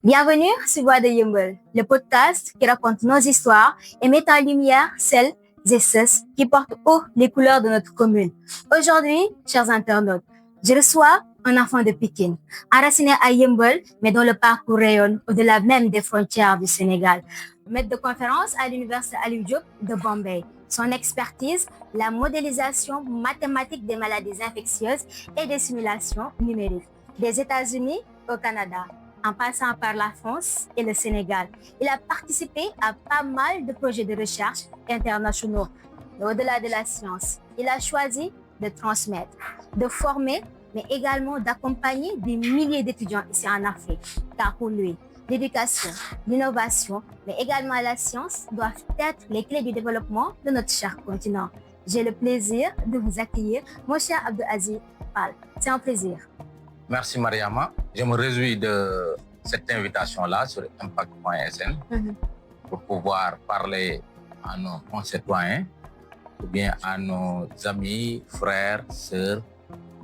Bienvenue sur Voix de Yeumbeul, le podcast qui raconte nos histoires et met en lumière celles et ceux qui portent haut les couleurs de notre commune. Aujourd'hui, chers internautes, je reçois un enfant de Pikine, enraciné à Yeumbeul, mais dont le parcours rayonne au-delà même des frontières du Sénégal. Maître de conférence à l'Université Aliou Diop de Bombay. Son expertise, la modélisation mathématique des maladies infectieuses et des simulations numériques. Des États-Unis au Canada, en passant par la France et le Sénégal. Il a participé à pas mal de projets de recherche internationaux. Mais au-delà de la science, il a choisi de transmettre, de former, mais également d'accompagner des milliers d'étudiants ici en Afrique. Car pour lui, l'éducation, l'innovation, mais également la science doivent être les clés du développement de notre cher continent. J'ai le plaisir de vous accueillir, mon cher Abdou Aziz Fall. C'est un plaisir. Merci Mariama. Je me réjouis de cette invitation-là sur Impact.sn pour pouvoir parler à nos concitoyens ou bien à nos amis, frères, sœurs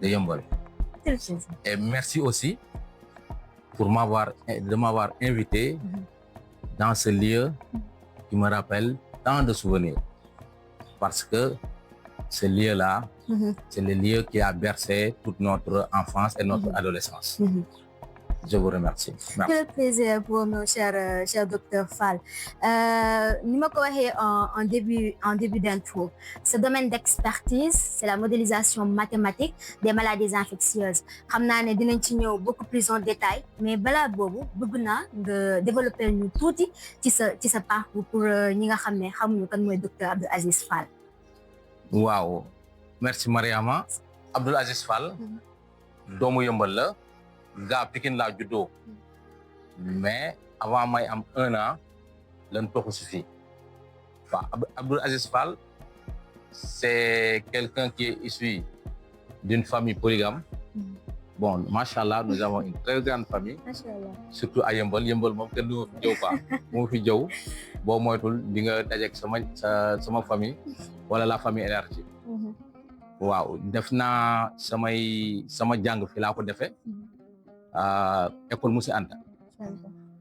de Yeumbeul. Et merci aussi de m'avoir invité dans ce lieu qui me rappelle tant de souvenirs. Parce que ce lieu-là, c'est le lieu qui a bercé toute notre enfance et notre adolescence. Je vous remercie. Merci. Quel plaisir pour nous, cher docteur Fall. Ni ma ko waxee en début d'intro, ce domaine d'expertise, c'est la modélisation mathématique des maladies infectieuses. Xam naa ne dinañ ci ñëw beaucoup plus en détail, mais balaa boobu bëgg naa nga développer ñu tuuti ci sa parcours pour ñi nga xam ne xamuñu kan mooy docteur Abdou Aziz Fall. Waaw, merci Mariama. Abdou Aziz Fall doomu Yeumbeul la. Gaa Pikine laa juddoo mais avant may am 1 an lan toxu si fii waaw Abdou Aziz Fall c'est quelqu'un qui est issu d'une famille polygame. Bon, machallah, nous avons une très grande famille. Machallah. Surtout à Yeumbeul. Yeumbeul moom kenn du fi jëw quoi mu fi jëw boo moytul di nga dajeek sama famille wala la famille élargie. Waaw def naa sama jàng fi laa ko defee. École Moussi Anta.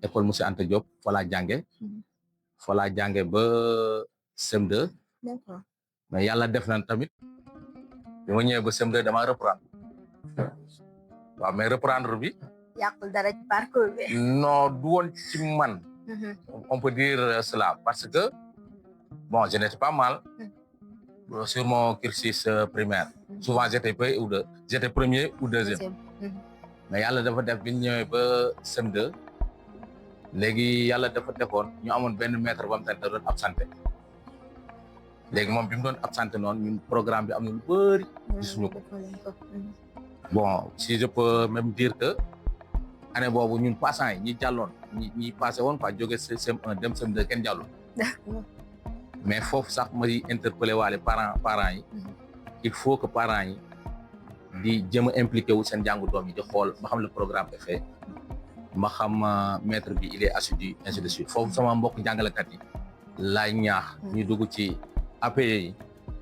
École Moussi Anta Diop fa laa jànge ba CM2. D'accord. Mais yàlla def na tamit bi ma ñëwee ba CM2 dama reprendre. Waaw mais reprendre bi. Yàqul dara ci parcours bi. Non du woon ci man. On peut dire cela parce que bon je n'étais pas mal sur mon cursus primaire. Souvent j'étais premier ou deuxième. Mais yàlla dafa def bi ñu ñëwee ba CM2 léegi yàlla dafa defoon ñu amoon benn maître bam te da doon absenté léegi moom bi mu doon absenté noonu ñun programme bi am na lu bëri gisuñu ko. Bon si je peux même dire que année boobu ñun passants yi ñi jàlloon ñi passé woon quoi jóge CM1 dem CM2 kenn jàllul. Mais foofu sax ma di interpellé waale parents yi il faut que parents yi di jëm a impliqué wu seen jàngu doom yi di xool ba xam le programme est fait ba xam maître bi il est assidu ainsi de suite foofu sama mbokk jàngalekat yi laay ñaax ñu dugg ci APE yi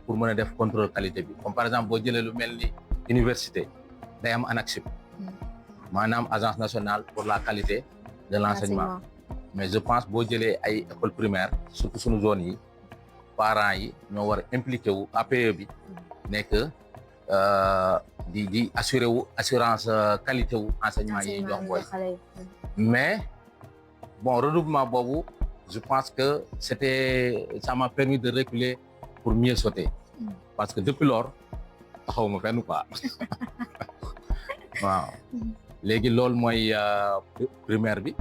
pour mën a def contrôle qualité bi comme par exemple boo jëlee lu mel ni université day am ANAQ-Sup maanaam agence nationale pour la qualité de l'enseignement. Mais je pense boo jëlee ay école primaire surtout suñu zone yi parents yi ñoo war a impliqué wu APE bi nekk di assuré wu assurance qualité wu enseignement yi jox booy. Mais bon redoublement boobu je pense que ça m'a permis de reculer pour mieux sauter parce que depuis lors taxawuma fenn quoi. Waaw léegi loolu mooy primaire bi.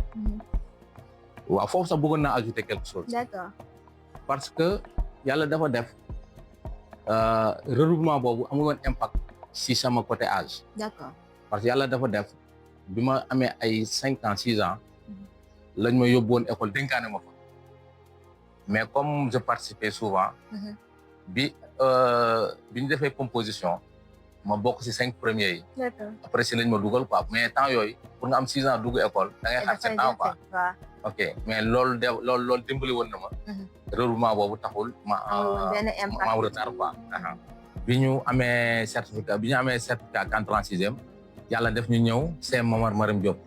Waaw foofu sax bëggoon naa ajouter quelque chose. D'accord. Parce que yàlla dafa def redoublement boobu amul woon impact si sama côté âge. D'accord. Parce que yàlla dafa def bi ma amee ay 5 ans 6 ans lañ ma yóbbuwoon école dénkaane ma fa mais comme je participais souvent bi ñu defee composition ma bokk ci 5 premiers yi. D'accord. Après si lañ ma dugal quoi mais temps yooyu pour nga am 6 ans dugg école da ngay xaar 7 ans quoi. Ok mais loolu dimbali woon na ma. redoublement boobu taxul ma am retard quoi. bi ñu amee certificat entrée en sixième yàlla def ñu ñëw CM Momar Maram Diop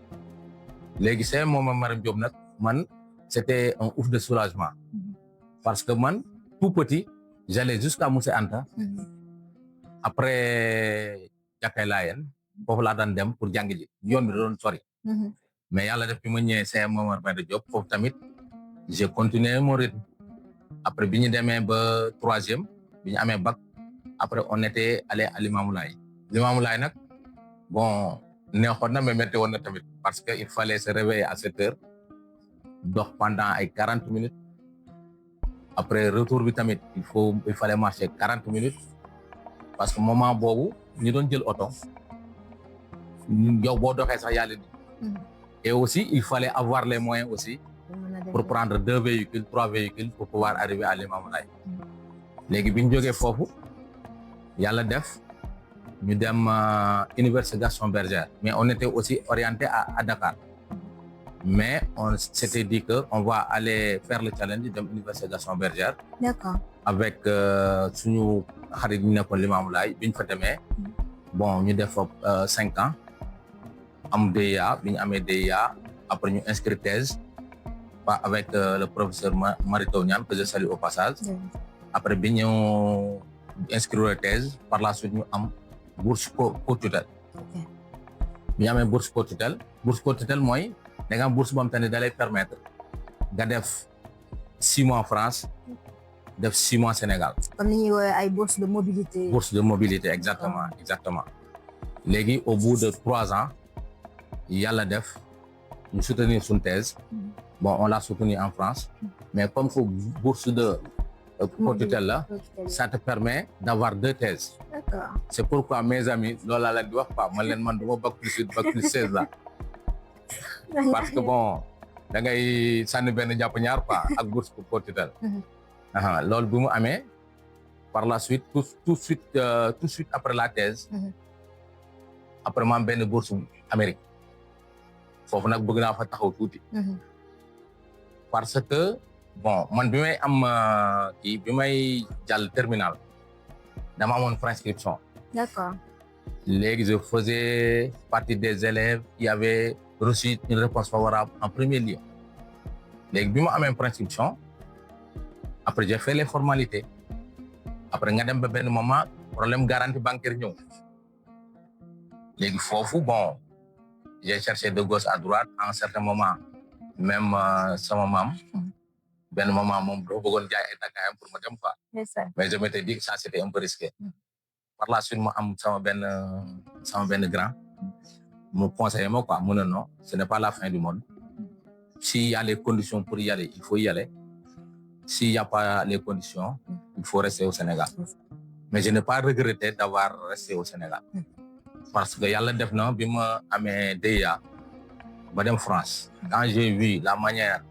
léegi c'est moom Maram Diop nag man c'était un ouf de soulagement parce que man tout petit j'allais jusqu'à Moussé Anta après Jakaay Laayeen foofu laa daan dem pour jàng ji yoon bi da doon sori mais yàlla def bi ma ñëwee c'est moom Maram Diop foofu tamit j'ai continué mon rythme après bi ñu demee ba troisième bi ñu amee bac après on était allé à Limamoulaye nag bon neexoon na mais métti woon na tamit parce que il fallait se réveiller à 7 heures dox pendant ay 40 minutes après retour bi tamit il fallait marcher 40 minutes parce que moment boobu ñu doon jël oto yow boo doxee sax yàlla di et aussi il fallait avoir les moyens aussi pour prendre 2 véhicules 3 véhicules pour pouvoir arriver à Limamoulaye léegi bi ñu jógee foofu yàlla def ñu dem Université Gaston Berger mais on était aussi orienté à Dakar mais on s'était dit que on va aller faire le challenge dem Université Gaston Berger. D'accord. Avec suñu xarit ñu nekkoon Limamoulaye bi ñu fa demee bon ñu def 5 ans am DEA bi ñu amee DEA après ñu inscrit thèse avec le professeur Marito Niane que je salue au passage. Après bi ñu inscrire thèse par la suite ñu am bourse co-tutelle. bi ñu amee bourse co-tutelle mooy da nga am bourse boo xam te ne da lay permettre nga def 6 mois France def 6 mois Sénégal. Comme ni ñuy woowee ay bourse de mobilité. Bourse de mobilité exactement léegi au bout de 3 ans yàlla def ñu soutenir suñu thèse bon on l'a soutenu en France mais comme que bourse de co-tutelle la ça te permet d'avoir 2 thèses. D'accord. C'est pourquoi mes amis loolu laa leen di wax quoi man du ma bac plus 8 bac plus 16 la parce que bon da ngay sànni benn jàpp ñaar quoi ak bourse co-tutelle. loolu bi mu amee par la suite tout de suite après la thèse après ma am benn bourse Amérique foofu nag bëgg naa fa taxaw tuuti parce que bon man bi may am bi may jàll terminal dama amoon prescription. D'accord. Léegi je faisais partie des élèves qui avaient reçu une réponse favorable en premier lieu léegi bi ma amee prescription après j'ai fait les formalités après nga dem ba benn moment problème garantie bancaire ñëw léegi foofu bon j'ai cherché de gauche à droite à un certain moment même sama maam benn moment moom dafa bëggoon jaay ay takkaayam pour ma dem quoi mais je m'étais dit que ça c'était un peu risqué par la suite ma am sama benn grand mu conseillé ma quoi mu ne non ce n'est pas la fin du monde s'il y a les conditions pour y aller il faut y aller s'il y a pas les conditions il faut rester au Sénégal mais je n'ai pas regretté d'avoir resté au Sénégal parce que yàlla def na bi ma amee DEA ba dem France quand j'ai vu la manière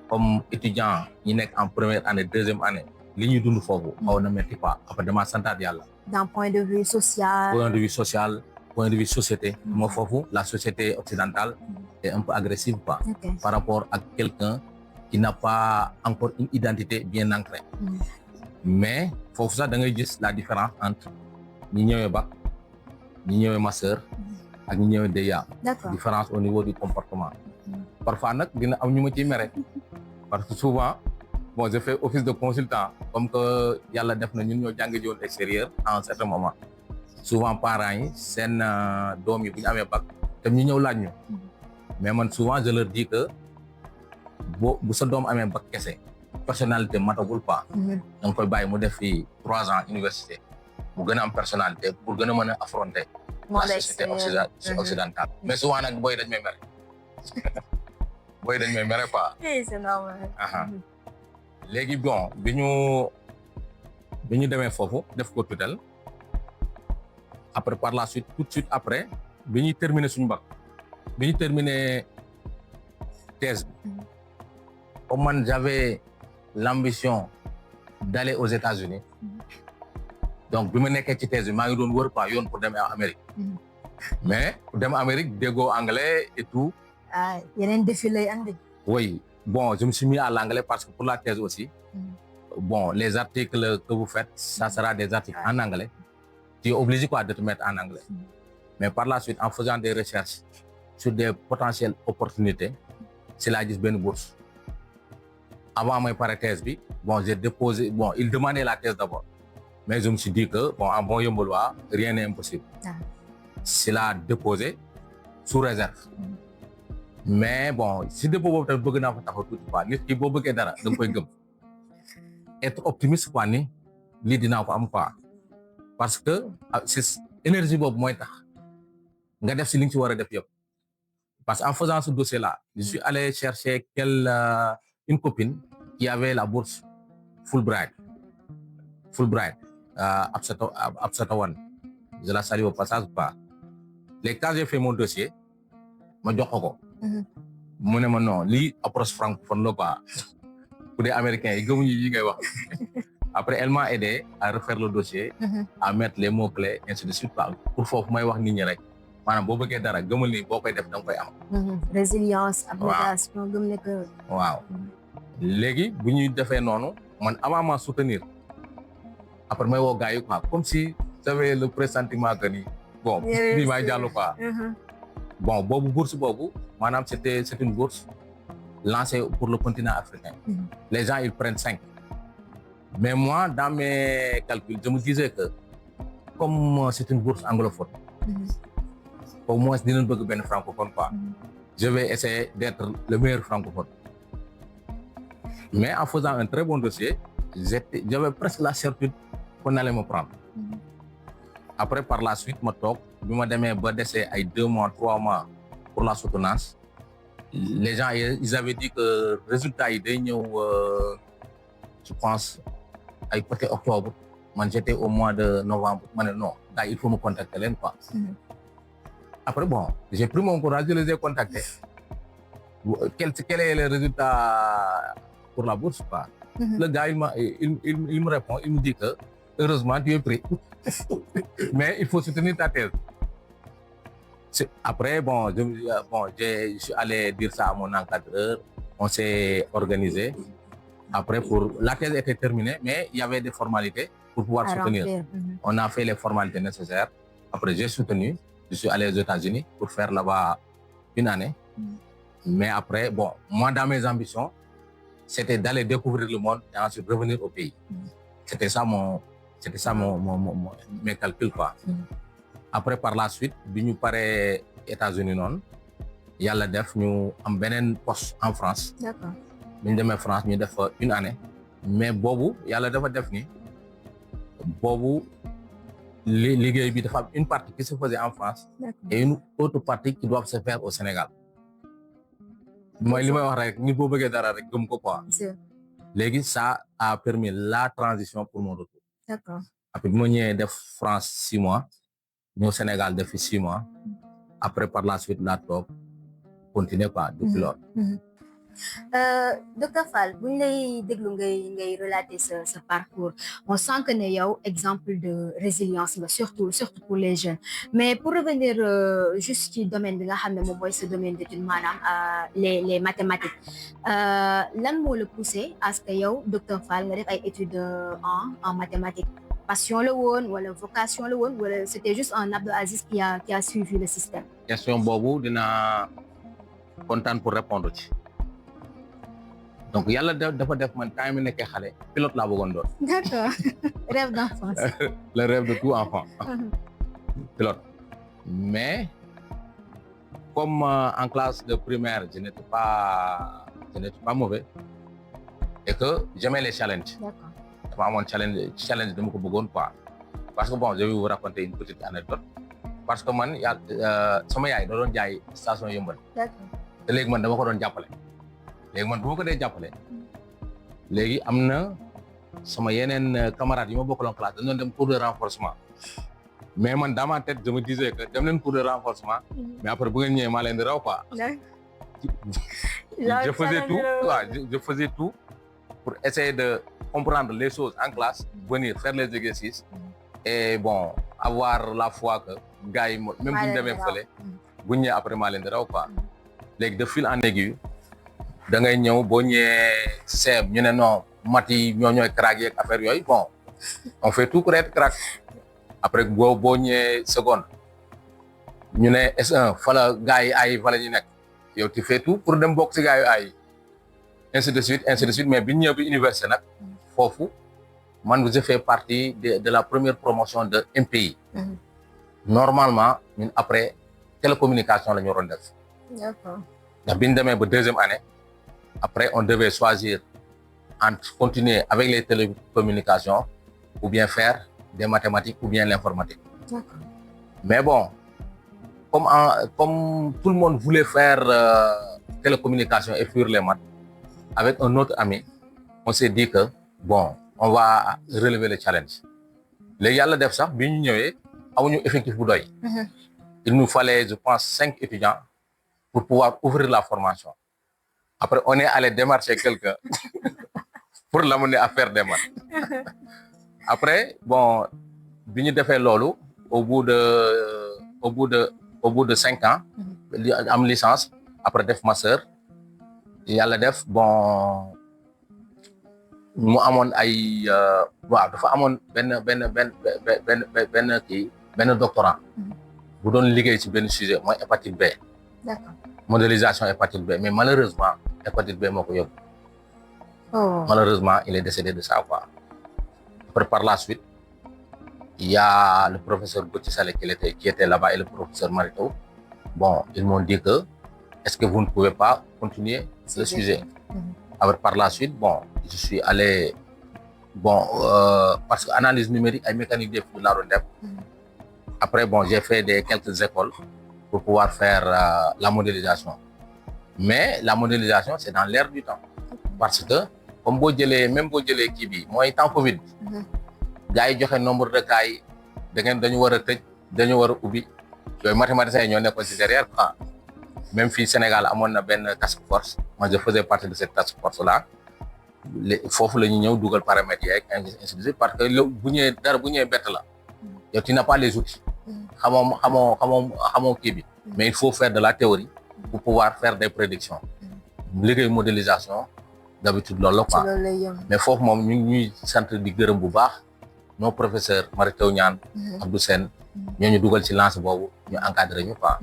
comme étudiant ñi nekk en première année deuxième année li ñuy dund foofu xaw na metti quoi après dama santaat yàlla d'un point de vue social point de vue société moo foofu la société occidentale est un peu agressive quoi par rapport à quelqu'un qui n'a pas encore une identité bien ancrée mais foofu sax da ngay gis la différence entre ñi ñëwee bac ñi ñëwee master ak ñi ñëwee DEA différence au niveau du comportement parfois nag dina am ñu ma ciy mere parce que souvent bon je fais office de consultant comme que yàlla def na ñun ñoo jàng ji woon extérieur à un certain moment souvent parents yi seen doom yi bu ñu amee bac te ñu ñëw laaj ñu mais man souvent je leur dis que bu sa doom amee bac kese personnalité matagul pas da nga koy bàyyi mu def fi 3 ans université mu gën a am personnalité pour gën a mën a affronter la société occidentale mais souvent nag booy dañ may mere quoi c'est normal. léegi bon bi ñu demee foofu def ko tutelle après par la suite tout de suite après bi ñuy terminer suñu bac bi ñu terminer thèse bi comme man j'avais l'ambition d'aller aux États-Unis donc bi ma nekkee ci thèse bi maa ngi doon wër quoi yoon pour dem Amérique mais dem Amérique déggoo anglais et tout. yeneen défi lay andi. Oui, bon je me suis mis à l'anglais parce que pour la thèse aussi bon les articles que vous faites ça sera des articles en anglais tu es obligé quoi de te mettre en anglais mais par la suite en faisant des recherches sur des potentielles opportunités si laa gis benn bourse avant may pare thèse bi bon j'ai déposé bon il demandait la thèse d'abord mais je me suis dit que bon en bon yëmbalois rien n'est impossible si laa déposé sous réserve mais bon si dépôt boobu tamit bëgg naa fa taxaw tuuti quoi nit ki boo bëggee dara da nga koy gëm être optimiste quoi ni lii dinaa ko am quoi parce que c'est énergie boobu mooy tax nga def si li nga ci war a def yëpp parce qu'en faisant ce dossier là je suis allé chercher une copine qui avait la bourse Fulbright Absata Wan je la salue au passage pas les quand j'ai fait mon dossier ma jox ko mu ne ma non lii approche francophone la quoi pour des américains yi gëmuñu yi ngay wax après elle m'a aidé à refaire le dossier à mettre les mots clés ainsi de suite pour foofu may wax nit ñi rek maanaam boo bëggee dara gëmal ni boo koy def da nga koy am résilience abnégation gëm ne que waaw léegi bu ñuy defee noonu man avant ma soutenir après may woo gars yi quoi comme si j'avais le pressentiment que ni bon bii may jàll quoi bon boobu bourse boobu maanaam c'est une bourse lancée pour le continent africain les gens ils prennent 5 mais moi dans mes calculs je me disais que comme c'est une bourse anglophone au moins dinañ bëgg benn francophone quoi je vais essayer d'être le meilleur francophone mais en faisant un très bon dossier j'avais presque la certitude qu'on allait me prendre après par la suite ma toog bi ma demee ba desee ay 2 mois 3 mois pour la soutenance les gens ils avaient dit que résultat yi day ñëw je pense ay côté octobre man j'étais au mois de novembre ma ne non gars il faut me contacter leen quoi après bon j'ai pris mon courage je les ai contactés quel est le résultat pour la bourse quoi le gars il me répond il me dit que heureusement tu es pris mais il faut soutenir ta thèse après bon je suis allé dire ça à mon encadreur on s'est organisé après pour la thèse était terminée mais il y avait des formalités pour pouvoir soutenir on a fait les formalités nécessaires après j'ai soutenu je suis allé aux États-Unis pour faire là-bas une année mais après bon moi dans mes ambitions c'était d'aller découvrir le monde et ensuite revenir au pays c'était ça mes calculs quoi après par la suite bi ñu paree États-Unis noonu yàlla def ñu am beneen poste en France d'accord bi ñu demee France ñu def une année mais boobu yàlla dafa def ni boobu liggéey bi dafa am une partie qui se faisait en France et une autre partie qui doit se faire au Sénégal mooy li may wax rek nit boo bëggee dara rek gëm ko quoi léegi ça a permis la transition pour mon retour d'accord après bi ma ñëwee def France 6 mois ñëw Sénégal def fi 6 mois après par la suite laa toog continuer quoi depuis loolu docteur Fall bu ñu lay déglu ngay relater ce parcours on sent que ne yow exemple de résilience nga surtout pour les jeunes mais pour revenir juste ci domaine bi nga xam ne moom mooy ce domaine d'étude maanaam les mathématiques lan moo la poussé à ce que yow docteur Fall nga def ay études en mathématiques passion la woon wala vocation la woon wala c'était juste un Abdou Aziz qui a suivi le système. question boobu dina kontaan pour répondre ci donc yàlla dafa def man temps mi nekkee xale pilote laa bëggoon doon. D'accord rêve d'enfance. le rêve de tout enfant. pilote mais comme en classe de primaire je n'étais pas mauvais et que j'aimais les challenges. D'accord. dafa amoon challenge dama ko bëggoon quoi parce que bon je vais vous raconter une petite anecdote parce que man sama yaay da doon jaay station Yeumbeul. D'accord. te léegi man dama ko doon jàppale léegi man bu ma ko dee jàppale léegi am na sama yeneen camarades yi ma bokkaloon classe dañu doon dem cours de renforcement mais man dans ma tête je me disais que dem leen cours de renforcement mais après bu ngeen ñëwee maa leen di raw quoi. je faisais tout pour essayer de comprendre les choses en classe venir faire les exercices et bon avoir la foi que gars yi même bu ñu demee fële bu ñu ñëwee après maa leen di raw quoi léegi de fil en aiguille da ngay ñëw boo ñëwee CEM ñu ne non mat yi ñooy crack yeeg affaire yooyu bon on fait tout pour être crack après boo ñëwee seconde ñu ne S1 fa la gars yi ay fa la ñu nekk yow tu fais tout pour dem bokk si gars yu ay ainsi de suite mais bi ñu ñëw bi université nag foofu man je fais partie de la première promotion de MPI. Normalement ñun après télécommunication la ñu waroon def. D'accord. ndax bi ñu demee ba deuxième année après on devait choisir entre continuer avec les télécommunications ou bien faire des mathématiques ou bien l'informatique. D'accord. Mais bon, comme tout le monde voulait faire télécommunications et fuir les maths, avec un autre ami, on s'est dit que bon, on va relever le challenge. léegi yàlla def sax bi ñu ñëwee amuñu effectif bu doy. Il nous fallait, je pense, 5 étudiants pour pouvoir ouvrir la formation. Après, on est allé démarcher quelqu'un pour l'amener à faire des maths. Après, bon, bi ñu defee loolu au bout de 5 ans, am licence, après def master, yàlla def bon mu amoon ay waaw dafa amoon benn doctorant bu doon liggéey ci benn sujet mooy hépatite B. D'accord. Modélisation hépatite B, mais malheureusement hépatite B moo ko yóbbu. Oh. Malheureusement il est décédé de ça quoi. Après par la suite il y a le professeur Gauthier Salé qui était là-bas et le professeur Marito. Bon, ils m'ont dit que est-ce que vous ne pouvez pas continuer le sujet. Après par la suite bon je suis allé bon parce que analyse numérique ay mécanique des fluides laa doon def. Après bon j'ai fait quelques écoles pour pouvoir faire la modélisation. Mais la modélisation c'est dans l'air du temps. Parce que comme boo jëlee même boo jëlee kii bi mooy temps Covid bi. gars yi joxe nombre de cas yi dañu war a tëj dañu war a ubbi yooyu mathématiciens yi ñoo nekkoon ci derrière quoi. Même fii Sénégal amoon na benn task force moi je faisais partie de cette task force là foofu la ñu ñëw dugal paramètres yeeg ainsi de suite parce que bu ñëwee bett la yow tu n'as pas les outils. xamoo kii bi. Mais il faut faire de la théorie pour pouvoir faire des prédictions. liggéey modélisation d'habitude loolu la quoi. Mais foofu moom ñu ñuy sant di gërëm bu baax nos professeurs Mary Teuw Niane, Abdou Sène ñoo ñu dugal ci lance boobu ñu encadré ñu quoi.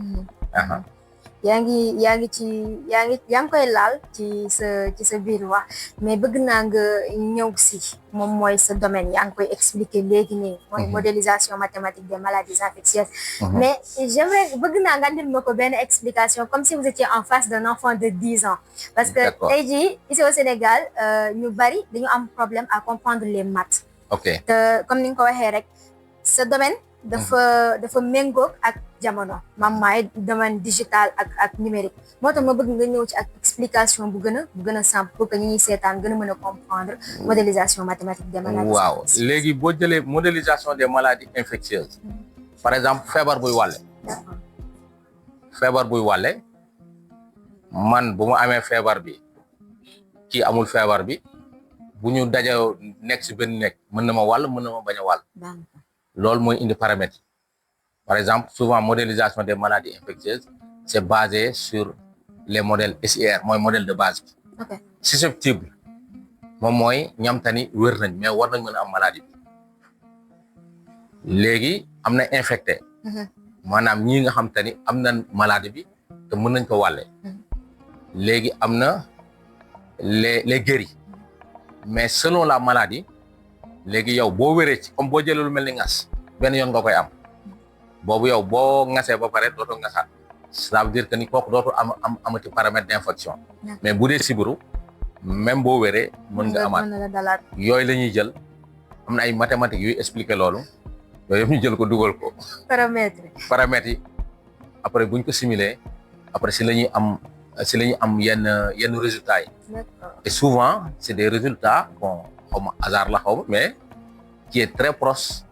yaa ngi koy laal ci sa biir wax mais bëgg naa nga ñëw si moom mooy sa domaine yaa ngi koy expliquer léegi nii mooy modélisation mathématique des maladies infectieuses. Mais bëgg naa nga andil ma ko benn explication comme si vous étiez en face d'un enfant de 10 ans. Parce que tey jii ici au Sénégal ñu bari dañu am problème à comprendre les maths. Ok. te comme ni nga ko waxee rek sa domaine dafa méngoog ak jamono maam maay domaine digital ak numérique moo tax ma bëgg nga ñëw ci ak explication bu gën a simple pour que ñi ñuy seetaan gën a mën a comprendre modélisation mathématique des maladies. waaw léegi boo jëlee modélisation des maladies infectieuses par exemple feebar buy wàlle. feebar buy wàlle man bu ma amee feebar bi kii amul feebar bi bu ñu dajee nekk ci benn nekk mën na ma wàll mën na ma bañ a wàll. loolu mooy indi paramètres. Par exemple, souvent, modélisation des maladies infectieuses, c'est basé sur les modèles SIR, mooy modèle de base bi. Ok. Susceptible moom mooy ñam tani wér nañ mais war nañ mën a am maladie bi. léegi am na infecté. maanaam ñii nga xam tani am nañ maladie bi te mën nañ ko wàlle. léegi am na les guéris. mais selon la maladie léegi yow boo wéree ci comme boo jëlee lu mel ni ngas benn yoon nga koy am. boobu yow boo ngasee ba pare dootoo ngasaat ça veut dire que ni kooku dootu amati paramètre d'infection. Mais bu dee sibiru même boo wéree mën nga amaat yooyu la ñuy jël am na ay mathématiques yuy expliquer loolu yooyu yëpp ñu jël ko dugal ko. paramètres yi après buñ ko simuler après si la ñuy am yenn résultats yi. Et souvent c'est des résultats bon xaw ma hasard la xaw ma mais qui est très proche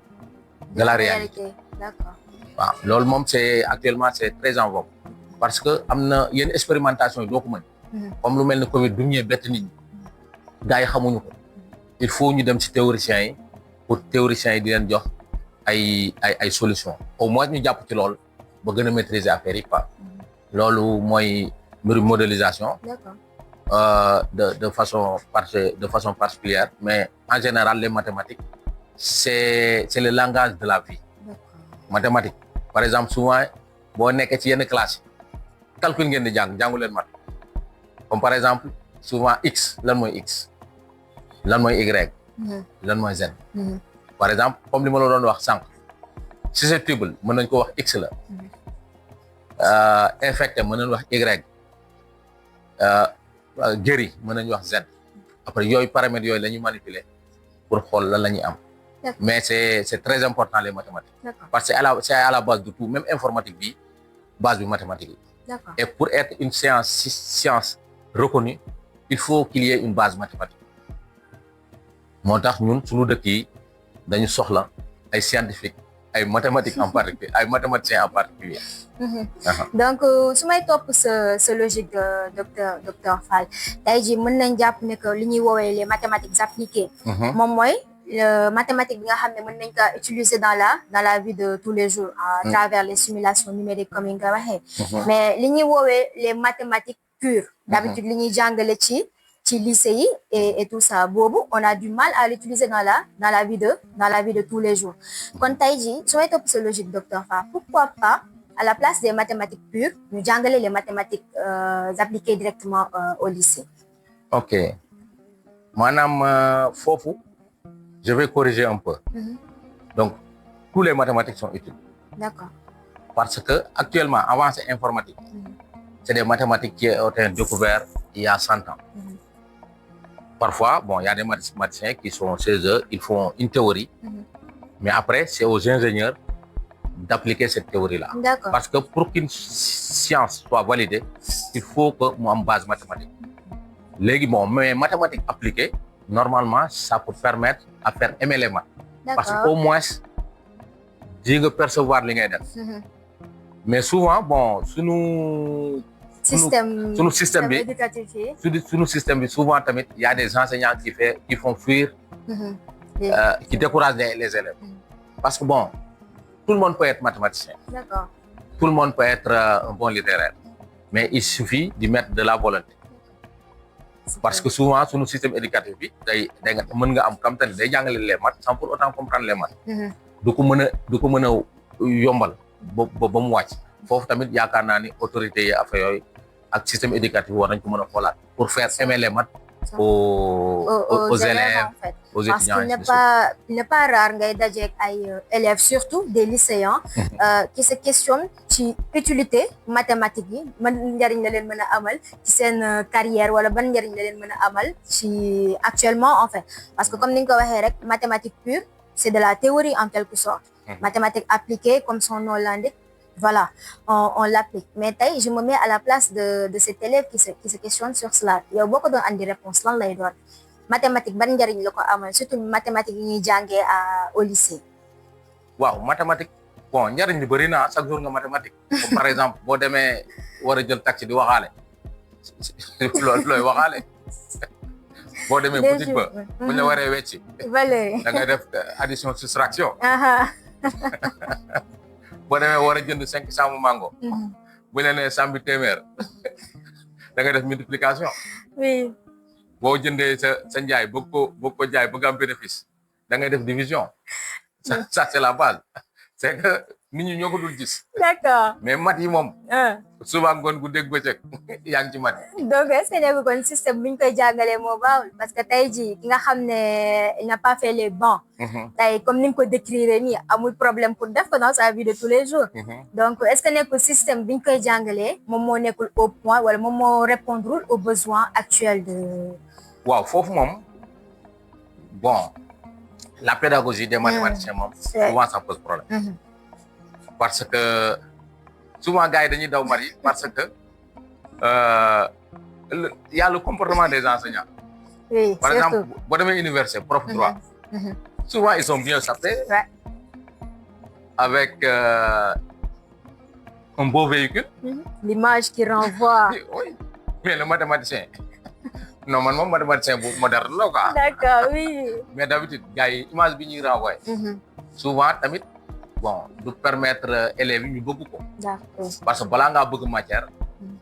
de la réalité. D'accord. waaw loolu moom actuellement c'est très en vogue parce que am na yenn expérimentation yi doo ko mën. comme lu mel ni Covid du ñëwee bett nit ñi gars yi xamuñu ko il faut ñu dem ci théoriciens yi pour théoriciens yi di leen jox ay solutions au moins ñu jàpp ci loolu ba gën a maîtriser affaire yi quoi. loolu mooy mbiru modélisation. de façon particulière mais en général les mathématiques c'est le langage de la vie. Mathématiques par exemple souvent boo nekkee ci yenn classe yi calcul ngeen di jàngu leen mat comme par exemple souvent x lan mooy x lan mooy y lan mooy z par exemple comme li ma la doon wax sànq susceptible mën nañ ko wax x la infecté mën nañ wax y guéri mën nañu wax z après yooyu paramètres yooyu la ñuy manipuler pour xool lan la ñuy am mais c'est très important les mathématiques parce que c'est à la base de tout même informatique bi base bi mathématique yi et pour être une science reconnue il faut qu'il y ait une base mathématique moo tax ñun suñu dëkk yi dañu soxla ay scientifique ay mathématiques en particulier ay mathématiciens en particulier donc su may topp sa logique docteur Fall tey jii mën nañ jàpp ne que li ñuy woowee les mathématiques appliquées moom mooy mathématique bi nga xam ne mën nañ ko utiliser dans la vie de tous les jours à travers les simulations numériques comme yi nga waxee mais li ñuy woowee les mathématiques pures d'habitude li ñuy jàngale ci lycée yi et tout ça boobu on a du mal à l'utiliser dans la vie de tous les jours kon tey jii su may topp sa logique docteur Fall pourquoi pas à la place des mathématiques pures ñu jàngale les mathématiques appliquées directement au lycée. ok maanaam foofu je vais corriger un peu donc tous les mathématiques sont utiles d'accord parce que actuellement avancée informatique c'est des mathématiques qui ont été découvertes il y a 100 ans parfois bon il y a des mathématiciens qui sont chez eux ils font une théorie mais après c'est aux ingénieurs d'appliquer cette théorie-là. D'accord. Parce que pour qu'une science soit validée, il faut que mu am base mathématique. Léegi bon mais mathématiques appliquées normalement ça peut permettre à faire aimer les maths. Parce que au moins di nga percevoir li ngay def. Mais souvent bon sunu système bi sunu système bi souvent tamit il y a des enseignants qui font fuir qui découragent les élèves. Parce que bon tout le monde peut être mathématicien. D'accord. Tout le monde peut être un bon littéraire. Mais il suffit d'y mettre de la volonté. Parce que souvent, sur notre système éducatif, day mën nga am kam tane day jàngale les maths sans pour autant comprendre les maths. du ko mën a yombal ba mu wàcc. Foofu tamit yaakaar naa ni autorités yi affaire yooyu ak système éducatif war nañ ko mën a xoolaat pour faire aimer les maths aux élèves, en fait. Aux étudiants. Parce qu'il n'est pas rare ngay dajeek ay élèves surtout des lycéens qui se questionnent ci utilité mathématique yi ban njariñ la leen mën a amal ci seen carrière wala ban njariñ la leen mën a amal ci actuellement en fait parce que comme ni nga ko waxee rek mathématique pure c'est de la théorie en quelque sorte mathématique appliquée comme son nom l'indique voilà on l'applique mais tey je me mets à la place de cet élève qui se questionne sur cela yow boo ko doon andi réponse lan lay doon mathématique ban njariñ la ko amal surtout mathématique yi ñuy jàngee au lycée. waaw mathématique bon njariñ li bëri na chaque jour nga mathématique comme par exemple boo demee war a jël taxi di waxaale looy waxaale boo demee boutique ba bu ñu la waree wecci da ngay def addition soustraction boo demee war a jënd 5 saamu mango bu ñu nee sambi téeméer da ngay def multiplication oui boo jëndee sa njaay bëgg ko jaay bëgg am bénéfice da ngay def division ça c'est la base c'est que nit ñi ñoo ko dul gis. D'accord. mais mat yi moom. souvent ngoon gu dégg bëccëg yaa ngi ci mat. donc est-ce que nekk kon système bi ñu koy jàngalee moo baaxul parce que tey jii ki nga xam ne il n'a pas fait les bancs. tey comme ni nga ko décrire nii amul problème pour def ko dans sa vie de tous les jours. donc est-ce que nekkul système bi ñu koy jàngalee moom moo nekkul au point wala moom moo répondre aux besoins actuels de. waaw foofu moom bon la pédagogie des mathématiciens moom. souvent ça pose problème. parce que souvent gars yi dañuy daw mari parce que y a le comportement des enseignants. Oui, par exemple boo demee université prof droit. souvent ils sont bien sapés. avec un beau véhicule. L'image qui renvoie. Oui, mais le mathématicien non man moom mathématicien bu moderne la quoi. D'accord, oui. mais d'habitude gars yi image bi ñuy renvoyer. souvent tamit. bon du permettre élèves yi ñu bëgg ko. D'accord. parce que balaa ngaa bëgg matière.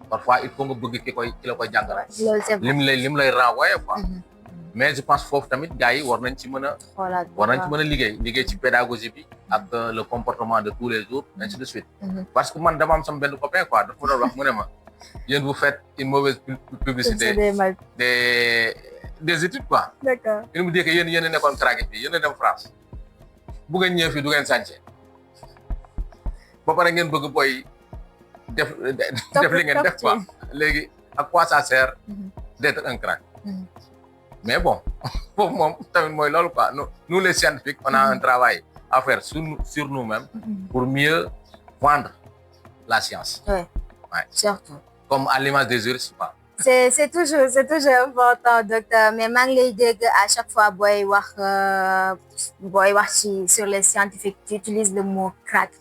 parfois il faut nga bëgg ki la koy jàngal. loolu c'est vrai lim lay renvoyer quoi. mais je pense foofu tamit gars yi war nañ ci mën a war nañ ci mën a liggéey ci pédagogie bi ak le comportement de tous les jours ainsi de suite parce que man dama am sama benn copain quoi dafa doon wax mu ne ma yéen vous faites une mauvaise publicité des études quoi. D'accord. Il me dit que yéen a nekkoon traqué fii yéen a dem France bu ngeen ñëwee fii du ngeen sànce ba pare ngeen bëgg booy def li ngeen def quoi léegi à quoi ça sert d'être un crack. Mais bon foofu moom tamit mooy loolu quoi nous les scientifiques on a un travail à faire sur nous-mêmes pour mieux vendre la science. Ouais. Surtout. Comme à l'image des juristes quoi. C'est toujours important docteur mais maa ngi lay dégg à chaque fois booy wax sur les scientifiques tu utilises le mot crack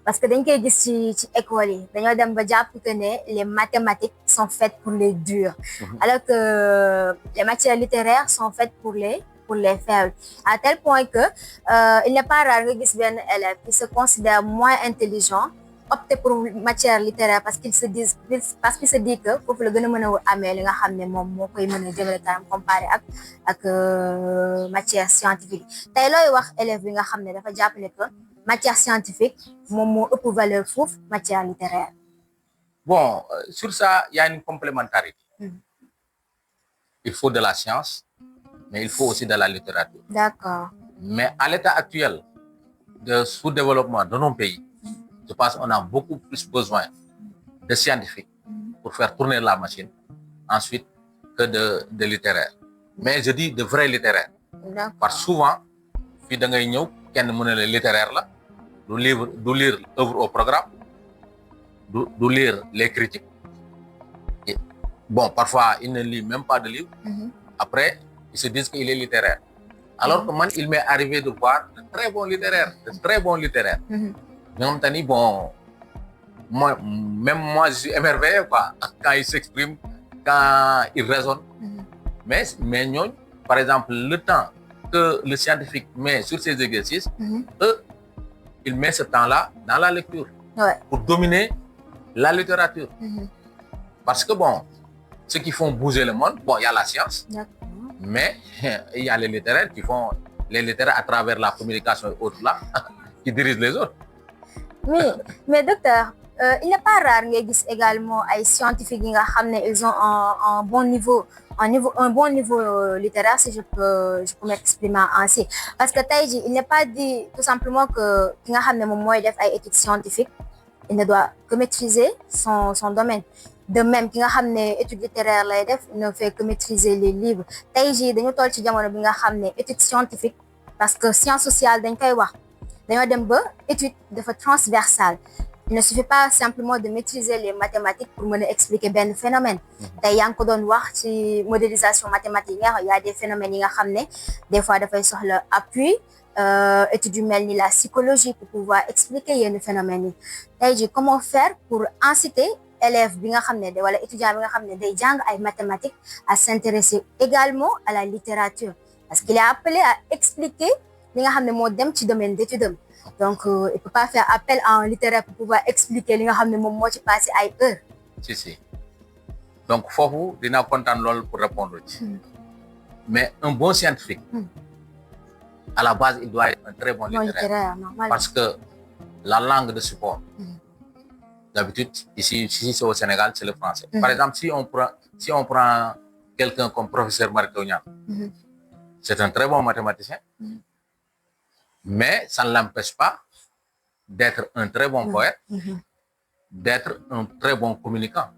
parce que dañ koy gis ci école yi dañoo dem ba jàpp que ne les mathématiques sont faites pour les durs alors que les matières littéraires sont faites pour les faibles à tel point que il n'est pas rare nga gis benn élève qui se considère moins intelligent opter pour matière littéraire parce qu'il se dit que foofu la gën a mën a amee li nga xam ne moom moo koy mën a jëmale kanam comparé ak matière scientifique tey looy wax élève bi nga xam ne dafa jàpp ne que matière scientifique moom moo ëpp valeur foofu matière littéraire. Bon sur ça il y a une complémentarité. Il faut de la science mais il faut aussi de la littérature. D'accord. Mais à l'état actuel de sous-développement de nos pays je pense qu'on a beaucoup plus besoin de scientifiques pour faire tourner la machine ensuite que de littéraires. Mais je dis de vrais littéraires. Parce que souvent fii da ngay ñëw kenn mu ne la littéraire la du lire œuvre au programme du lire les critiques. Et bon parfois il ne lit même pas de livre. Après ils se disent qu'il est littéraire. Alors que man il m'est arrivé de voir de très bons littéraires. ñoo xam te ni bon moi je suis émerveillé quoi quand il s'exprime quand il raisonne mais ñooñu par exemple le temps que le scientifique met sur ces exercices eux il met ce temps-là dans la lecture pour dominer la littérature parce que bon ceux qui font bouger le monde bon il y a la science mais il y a les littéraires qui font les littéraires à travers la communication et autres là qui dirigent les autres. mais docteur il n'est pas rare ngay gis également ay scientifiques yi nga xam ne ils ont un bon niveau littéraire si je peux m'exprimer ainsi parce que tey jii il n'est pas dit tout simplement que ki nga xam ne moom mooy def ay études scientifiques il ne doit que maîtriser son domaine de même ki nga xam ne études littéraires lay def il ne fait que maîtriser les livres tey jii dañu toll ci jamono bi nga xam ne études scientifiques parce que science sociale dañ koy wax dañoo dem ba étude dafa transversale il ne suffit pas simplement de maîtriser les mathématiques pour mën a expliquer benn phénomène tey yaa ngi ko doon wax ci modélisation mathématique il y a des phénomènes yi nga xam ne des fois dafay soxla appui études yu mel ni la psychologie pour pouvoir expliquer yenn phénomènes yi tey jii comment faire pour inciter élève bi nga xam ne wala étudiant bi nga xam ne day jàng ay mathématiques à s'intéresser également à la littérature parce qu'il est appelé à expliquer li nga xam ne moo dem ci domaine d'étude am donc il peut pas faire appel à un littéraire pour pouvoir expliquer li nga xam ne moom moo ci passé ay heures. si donc foofu dinaa kontaan lool pour répondre ci mais un bon scientifique à la base il doit être un très bon littéraire parce que la langue de support d'habitude ici c'est au Sénégal c'est le français. Par exemple si on prend quelqu'un comme professeur Mary Teuw Niane c'est un très bon mathématicien. Mais ça ne l'empêche pas d'être un très bon poète, d'être un très bon communicant.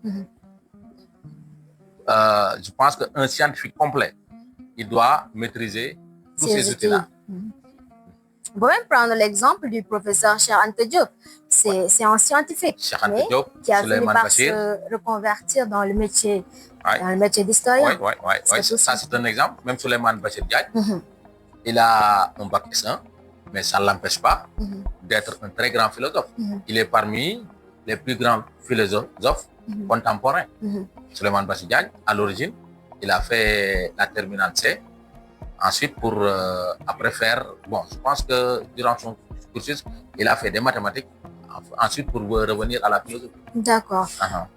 Je pense qu'un scientifique complet, il doit maîtriser tous ces outils-là. On peut même prendre l'exemple du professeur Cheikh Anta Diop. C'est un scientifique qui a fini par se reconvertir dans le métier d'historien. Oui. Ça c'est un exemple. Même Souleymane Bachir Diagne, il a un bac S1. Mais ça ne l'empêche pas d'être un très grand philosophe. Il est parmi les plus grands philosophes contemporains. Souleymane Bachir Diagne, à l'origine, il a fait la terminale C. Ensuite, pour après faire, bon, je pense que durant son cursus, il a fait des mathématiques. Ensuite, pour revenir à la philosophie. D'accord.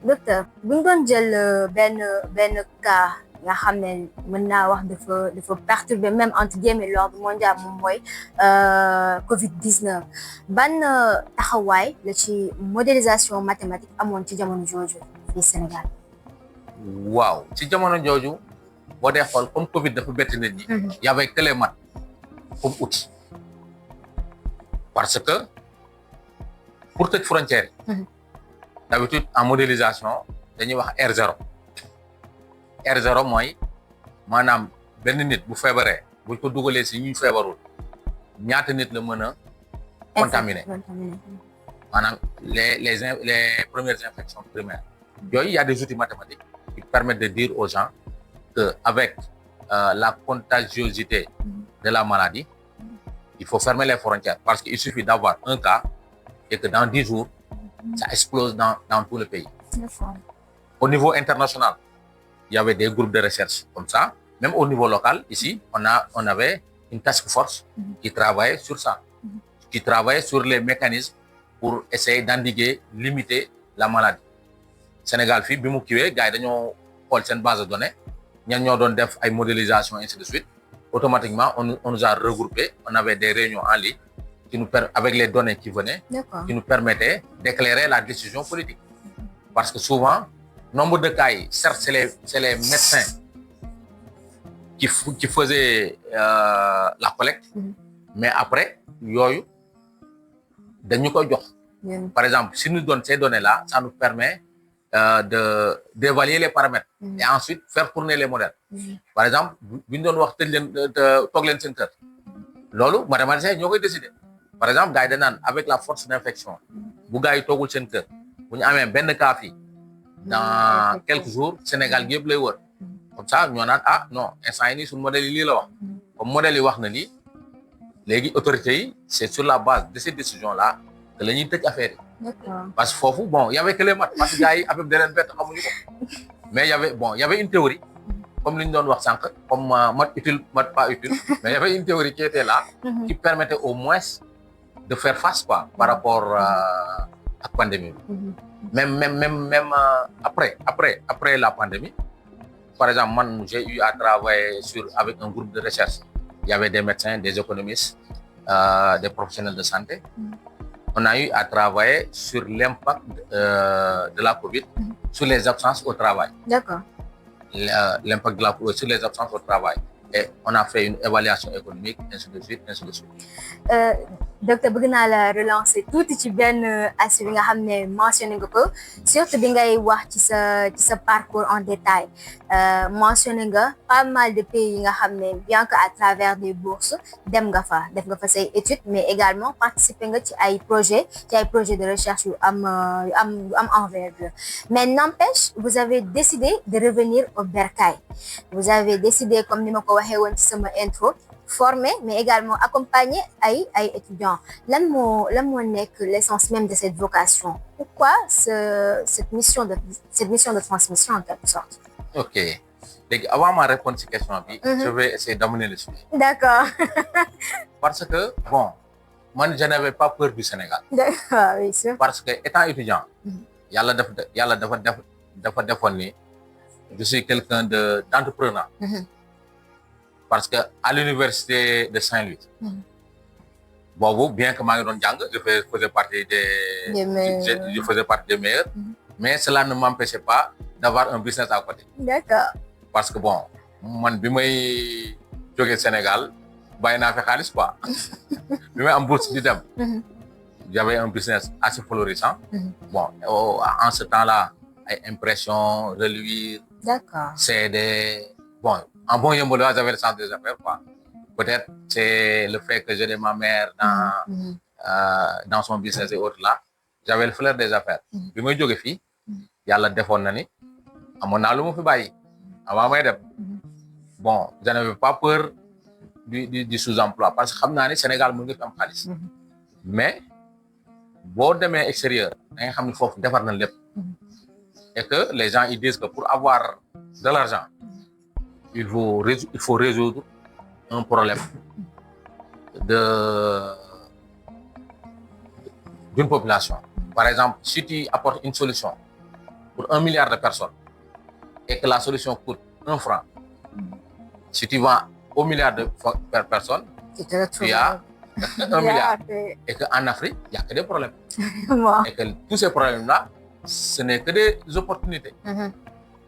Docteur, bu ñu doon jël benn cas nga xam ne mën naa wax dafa perturber même entre guillemets l'ordre mondial moom mooy Covid-19 ban taxawaay la ci modélisation mathématique amoon ci jamono jooju fii Sénégal. waaw ci jamono jooju boo dee xool comme Covid dafa bett nit ñi. y avait que les maths comme outil parce que pour tëj frontière yi. d'habitude en modélisation dañuy wax R0 R0 mooy maanaam benn nit bu feebaree buñ ko dugalee si ñuy feebarul ñaata nit la mën a contaminer maanaam les premières infections primaires yooyu y a des outils mathématiques qui permettent de dire aux gens que avec la contagiosité de la maladie il faut fermer les frontières parce qu'il suffit d'avoir un cas et que dans 10 jours ça explose dans tout le pays. Au niveau international, il y avait des groupes de recherche comme ça. Même au niveau local, ici, on avait une task force qui travaillait sur ça, qui travaillait sur les mécanismes pour essayer d'endiguer, limiter la maladie. Sénégal, fii bi mu kiiwee gars yi dañoo xool seen base de données ñan ñoo doon def ay modélisation ainsi de suite. Automatiquement, on nous a regroupés. On avait des réunions en ligne avec les données qui venaient, qui nous permettaient d'éclairer la décision politique. Parce que souvent, nombre de cas, certes, c'est les médecins qui faisaient la collecte, mais après, par exemple, si nous donnons ces données-là, ça nous permet d'évaluer les paramètres et ensuite faire tourner les modèles. Par exemple, bi ñu doon wax toog leen seen kër loolu mathématiciens ñoo koy décider. Par exemple, gars yi dañ naan avec la force d'infection bu gars yi toogul seen kër bu ñu amee benn cas fii dans quelques jours Sénégal gi yëpp lay wër comme ça ñoo naan non instant yi nii suñu modèle yi lii la wax comme modèle yi wax na lii léegi autorités yi c'est sur la base de ces décisions là que la ñuy tëj affaire yi. Parce que foofu bon y avait que les maths parce que gars yi affaire bi da leen bett xamuñu ko mais y avait une théorie comme li ñu doon wax sànq comme maths utile maths pas utile mais y avait une théorie qui était là qui permettait au moins de faire face quoi par rapport à la pandémie. Même après la pandémie, par exemple, moi j'ai eu à travailler avec un groupe de recherche. Il y avait des médecins, des économistes, des professionnels de santé. On a eu à travailler sur l'impact de la Covid sur les absences au travail. D'accord. L'impact de la Covid sur les absences au travail. Et on a fait une évaluation économique, ainsi de suite, ainsi de suite. Docteur, bëgg naa la relancer tuuti ci benn aspect bi nga xam ne mentionné nga ko surtout bi ngay wax ci sa parcours en détail mentionné nga pas mal de pays yi nga xam ne bien que à travers des bourses def nga fa say études mais également participer nga ci ay projets de recherche yu am envergure mais n'empêche vous avez décidé de revenir au bercail vous avez décidé comme ni ma ko waxee woon ci sama intro former mais également accompagner ay étudiants lan moo nekk l'essence même de cette vocation pourquoi cette mission de transmission en quelque sorte. Ok léegi avant ma répondre ci question bi je vais essayer d'amener le sujet. D'accord. Parce que bon man je n'avais pas peur du Sénégal. D'accord, oui sûr. Parce que étant étudiant yàlla dafa defoon ni je suis quelqu'un d'entrepreneur. Parce que à l'université de Saint-Louis boobu bien que maa ngi doon jàng je faisais partie des meilleurs mais cela ne m'empêchait pas d'avoir un business à côté. D'accord. Parce que bon man bi may jógee Sénégal bàyyi naa fi xaalis quoi bi may am bourse di dem j'avais un business assez florissant. Bon en ce temps-là ay impression reluire. D'accord. CD bon en bon yembolois j'avais le sens des affaires quoi. Peut-être c'est le fait que j'aidais ma mère dans son business et autres là j'avais le flair des affaires. Bi may jóge fii yàlla defoon na ni amoon naa lu ma fi bàyyi avant may dem bon je n'avais pas peur du sous-emploi parce que xam naa ni Sénégal mën nga fi am xaalis mais boo demee extérieur da nga xam ni foofu defar na lépp et que les gens ils disent que pour avoir de l'argent il faut résoudre un problème d'une population. Par exemple, si tu apportes une solution pour 1 milliard de personnes et que la solution coûte 1 franc, Si tu vends au milliard de personnes, tu as 1 milliard. Et qu'en Afrique, il n'y a que des problèmes. Et que tous ces problèmes-là, ce n'est que des opportunités.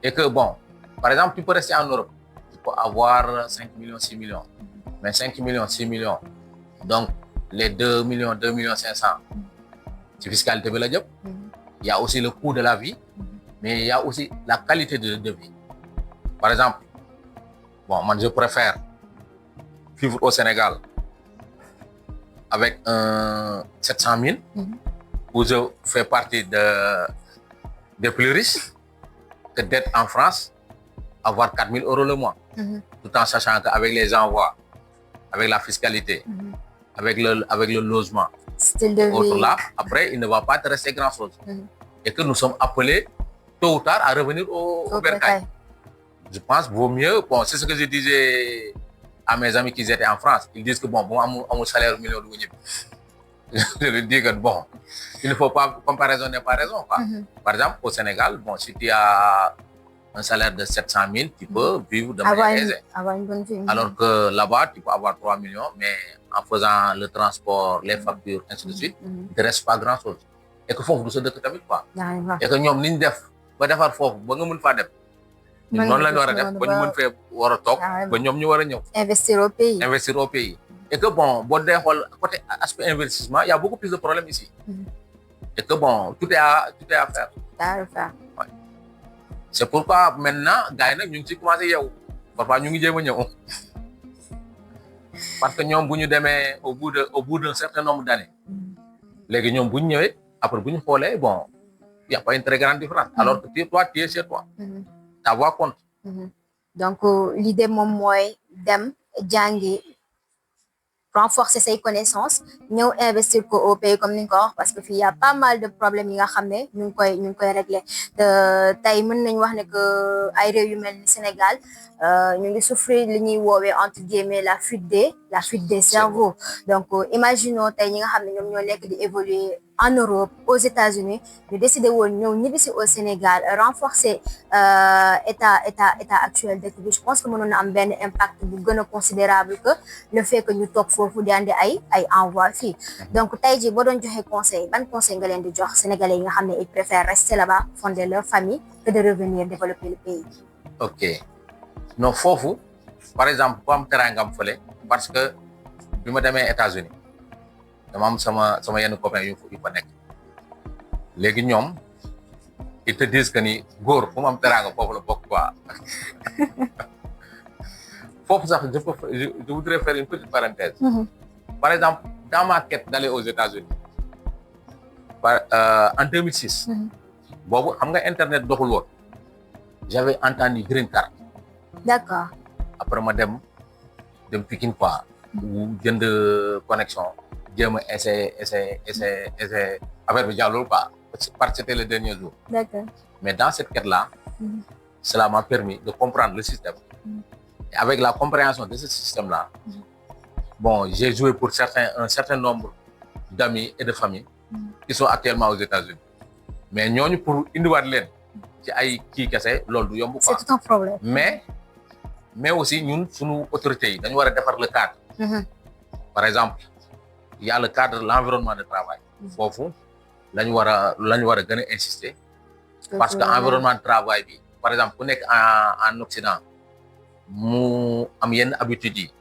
Et que bon, par exemple, tu peux rester en Europe, tu peux avoir 5 millions, 6 millions. Mais 5 millions, 6 millions, donc les 2 millions, 2 millions 500, c'est fiscalité de la job. Il y a aussi le coût de la vie, mais il y a aussi la qualité de vie. Par exemple, bon, moi je préfère vivre au Sénégal avec 700 000, où je fais partie des plus riches, que d'être en France, avoir 4 000 euros le mois, tout en sachant qu'avec les envois, avec la fiscalité, avec le logement, style de vie. Là, après, il ne va pas te rester grand-chose. Et que nous sommes appelés tôt ou tard à revenir au bercail. Je pense qu'il vaut mieux, bon, c'est ce que je disais à mes amis qui étaient en France. Ils disent que bon, à mon salaire million de je leur dis que bon, il ne faut pas, comparaison n'est pas raison, quoi. Par exemple, au Sénégal, bon, si tu as un salaire de 700 000, tu peux vivre de manière aisée. Avoir une bonne vie. Alors que là-bas, tu peux avoir 3 millions, mais en faisant le transport, les factures, ainsi de suite, il ne te reste pas grand-chose. Et que faut que nous de tamit quoi. Et que nous, nous def, ba defar fofu ba nga mën fa dem. Non la ñu wara def ba ñu mën fee wara tok ba ñom ñu wara ñew. Investir au pays. Investir au pays. Et que bon, bon dé xol côté aspect investissement, il y a beaucoup plus de problèmes ici. Et que bon, tout est à faire. Ouais. C'est pourquoi maintenant, gars yi ñu ngi ci commencé yow. Parfois ñu ngi jéem a ñëw. Parce que ñoom bu ñu demee au bout d'un certain nombre d'années. Léegi ñoom bu ñu ñëwee après bu ñu xoolee bon, il y a pas une très grande différence. Alors que toi tu es chez toi. Ta voix compte. Donc l'idée moom mooy dem jàngi, renforcer ses connaissances, ñëw investir ko au pays comme ni nga ko wax, parce que fii y a pas mal de problèmes yi nga xam ne ñu ngi koy régler. te tey mën nañu wax ne que ay réew yu mel ni Sénégal ñu ngi souffrir li ñuy woowee entre guillemets la fuite des cerveaux. Donc imaginons tey ñi nga xam ne ñoom ñoo nekk di évoluer en Europe, aux États-Unis, ñu décidé woon ñëw ñibbisi au Sénégal, renforcer état actuel dëkk bi. Je pense que mënoon na am benn impact bu gën a considérable que le fait que ñu toog foofu di andi ay envoi fii. Donc tey jii boo doon joxe conseil, ban conseil nga leen di jox Sénégalais yi nga xam ne ils préfèrent rester là-bas, fonder leur famille, que de revenir développer le pays. Ok. Non, foofu, par exemple, bu am teraangam fële, parce que bi ma demee États-Unis, dama am sama yenn copains yu fa nekk. Léegi ñoom, ils te disent que ni góor fu mu am teraanga foofu la bokk quoi. Foofu sax je voudrais faire une petite parenthèse. Par exemple, dans ma quête d'aller aux États-Unis, en 2006, boobu xam nga internet doxul woon. J'avais entendu Green Card. D'accord. Après ma dem Pikine quoi, jënd connexion, jéem a essayer affaire bi jàllul quoi, parce que c'était le dernier jour. D'accord. Mais dans cette quête-là, cela m'a permis de comprendre le système. Et avec la compréhension de ce système-là, bon, j'ai joué pour un certain nombre d'amis et de familles qui sont actuellement aux États-Unis. Mais ñooñu pour indiwaat leen ci ay kii kese loolu du yomb quoi. C'est tout un problème. Mais aussi ñun suñu autorités yi dañu war a defar le cadre. Par exemple, il y a le cadre, l'environnement de travail. Foofu lañu war a gën a insister. Parce que environnement de travail bi, par exemple ku nekk en Occident mu am yenn habitudes yi,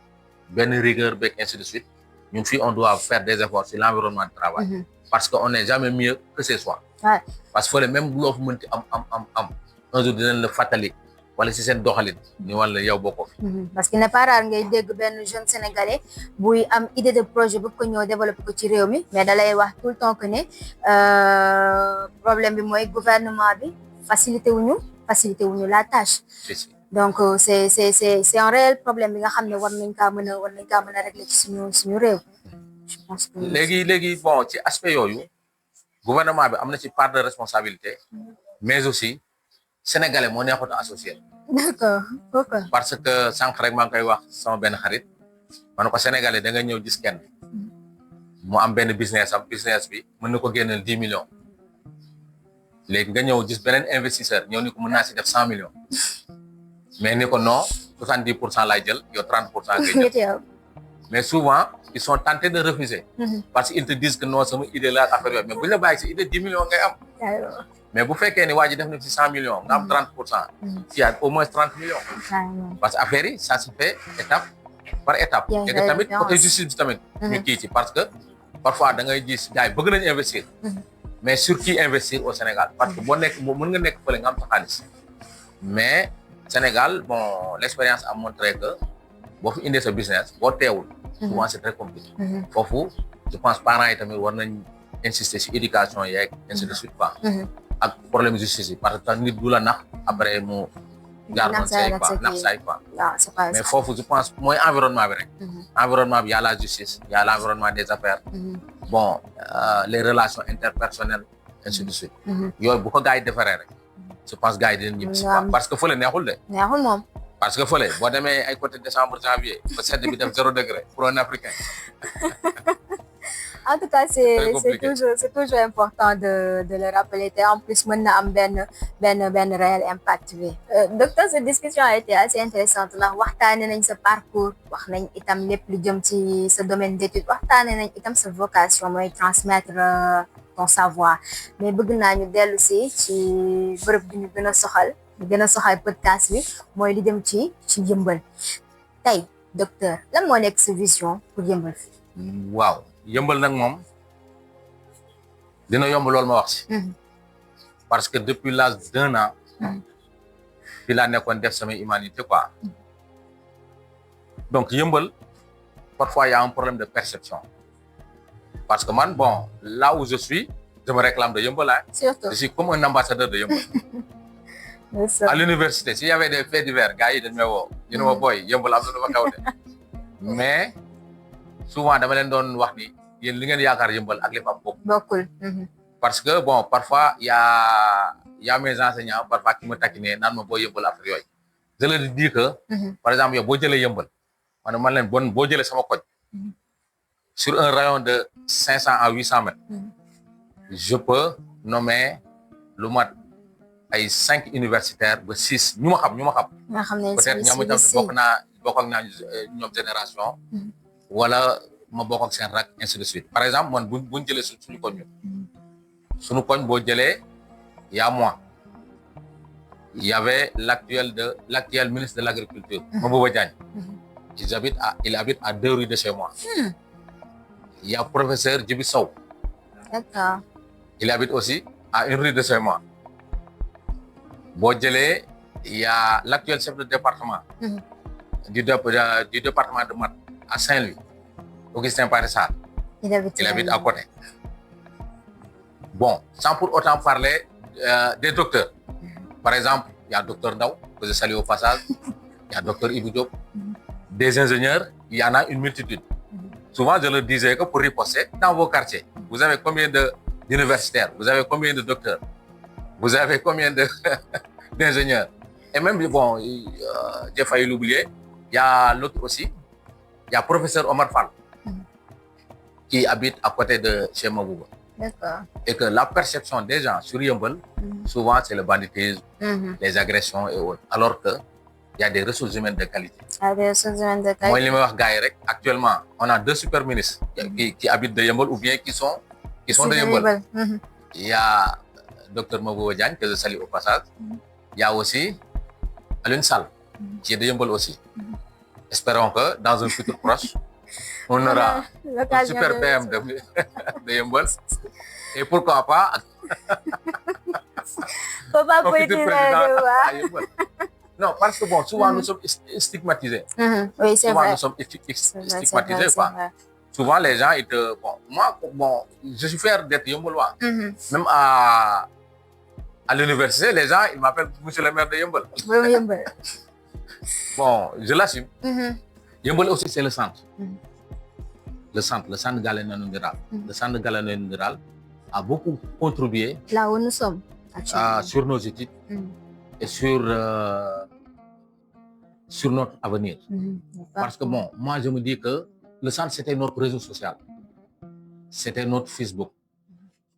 benn rigueur beeg ainsi de suite, ñun fii on doit faire des efforts sur l'environnement de travail. Parce que on n'est jamais mieux que chez soi. Ouais. Parce que même bu loo fi mënti am un jour dinañ la fàttali wala si seen doxalin ni wala yow bokkoo fi. Parce qu'il n'est pas rare ngay dégg benn jeune sénégalais buy am idée de projet bu ko ñëw développer ko ci réew mi, mais da lay wax tout le temps que ne problème bi mooy gouvernement bi facilité wuñu la tâche. Donc c'est un réel problème bi nga xam ne war nañ kaa mën a régler ci suñu réew. Je pense que léegi bon ci aspect yooyu gouvernement bi am na ci part de responsabilité, mais aussi sénégalais moo neexut a associé. D'accord. Pourquoi? Parce que sànq rek maa ngi koy wax sama benn xarit ma ne ko sénégalais da nga ñëw gis kenn mu am benn business bi mën na ko génneel 10 millions léegi nga ñëw gis beneen investisseur ñëw ni ko mën naa si def 100 millions mais ni ko non 70% laay jël yow 30% ngay jël mais souvent ils sont tentés de refuser parce qu'ils te disent que non sama idée la affaire yooyu mais bu ñu la bàyyi si idée 10 millions ngay am mais bu fekkee ni waa ji def na ci 100 millions nga am 30% il y a au moins 30 millions parce que affaire yi ça se fait étape par étape et que tamit côté justice bi tamit ñu kii ci parce que parfois da ngay gis gars yi bëgg nañu investir mais sur qui investir au Sénégal parce que boo nekk mën nga nekk fële nga am sa xaalis mais Sénégal bon l'expérience a montré que boo fi indee sa business boo teewul souvent c'est très compliqué foofu je pense parents yi tamit war nañ insister ci éducation yeeg ainsi de suite quoi ak problème justice yi parce que nit du la nax après mu jaar noonu say quoi nax say quoi mais foofu je pense mooy environnement bi rek environnement bi y a la justice y a l'environnement des affaires bon les relations interpersonnelles ainsi de suite yooyu bu ko gars yi defaree rek je pense gars yi dinañ ñib si quoi parce que fële neexul de neexul moom parce que fële boo demee ay côté décembre janvier ba sedd bi def 0 degré pour un africain en tout cas c'est toujours important de le rappeler te en plus mën na am benn réel impact bi docteur cette discussion a été assez intéressante ndax waxtaane nañ sa parcours wax nañ itam lépp lu jëm ci sa domaine d'étude waxtaane nañ itam sa vocation mooy transmettre ton savoir mais bëgg naa ñu dellu si ci bërëb bi ñu gën a soxal podcast bi mooy li jëm ci Yeumbeul tey docteur lan moo nekk sa vision pour Yeumbeul fi waaw Yeumbeul nag moom dina yomb loolu ma wax si parce que depuis l'âge d'1 an fi laa nekkoon def sama humanité quoi donc Yeumbeul parfois il y a un problème de perception parce que man bon là où je suis je me réclame de Yeumbeul je suis comme un ambassadeur de Yeumbeul à l'université s'il y avait des faits divers gars yi dañ may woo ñu ne ma booy Yeumbeul am na lu fa xew de mais souvent dama leen doon wax ni yéen li ngeen yaakaar Yeumbeul ak li fa bokkul parce que bon parfois y a mes enseignants parfois qui me taquinent naan ma boo Yeumbeul affaire yooyu je leur dis que par exemple yow boo jëlee Yeumbeul man leen boo jëlee sama koñ sur un rayon de 500 à 800 mètres je peux nommer lu mat ay 5 universitaires ba 6 ñu ma xam peut-être ñoom itam bokk ak naa ñoom génération wala ma bokk ak seen rak ainsi de suite par exemple man buñ jëlee suñu koñ boo jëlee y a moi il y avait l'actuel ministre de l'agriculture Mabouba Diagne il habite à 2 rues de chez moi il y a professeur Djibi Sow d'accord il habite aussi à 1 rue de chez moi boo jëlee il y a l'actuel chef de département du département de Math à Saint-Louis Augustin Pathé Sarr il habite à côté bon sans pour autant parler des docteurs par exemple il y a docteur Ndaw que je salue au passage il y a docteur Ibou Diop des ingénieurs il y en a une multitude souvent je leur disais que pour riposter dans vos quartiers vous avez combien d'universitaires vous avez combien de docteurs vous avez combien d'ingénieurs et même bon j'ai failli l'oublier il y a l'autre aussi il y a professeur Omar Fall qui habite à côté de chez Mabouba. D'accord. Et que la perception des gens sur Yeumbeul, souvent c'est le banditisme, les agressions et autres. Alors que il y a des ressources humaines de qualité. Moi, li may wax gars yi rek actuellement, on a 2 super ministres qui habitent de Yeumbeul ou bien qui sont de Yeumbeul. Il y a docteur Mabouba Diagne que je salue au passage. Il y a aussi Alioune Sall qui est de Yeumbeul aussi. Espérons que dans un futur proche, on aura un super PM de Yeumbeul. Et pourquoi pas faut pas politiser à Yeumbeul. Non, parce que bon, souvent nous sommes stigmatisés. Oui, c'est souvent vrai. nous sommes stigmatisés, quoi. Souvent les gens, je suis fier d'être Yeumbeulois. Même à l'université, les gens, ils m'appellent monsieur le maire de Yeumbeul. Oui, Yeumbeul. Bon, je l'assume. Yeumbeul aussi, c'est le centre. Le centre Galénienne rural. Le centre Galénienne rural a beaucoup contribué là où nous sommes actuellement. Sur nos études et sur notre avenir. Parce que bon, moi je me dis que le centre c'était notre réseau social. C'était notre Facebook.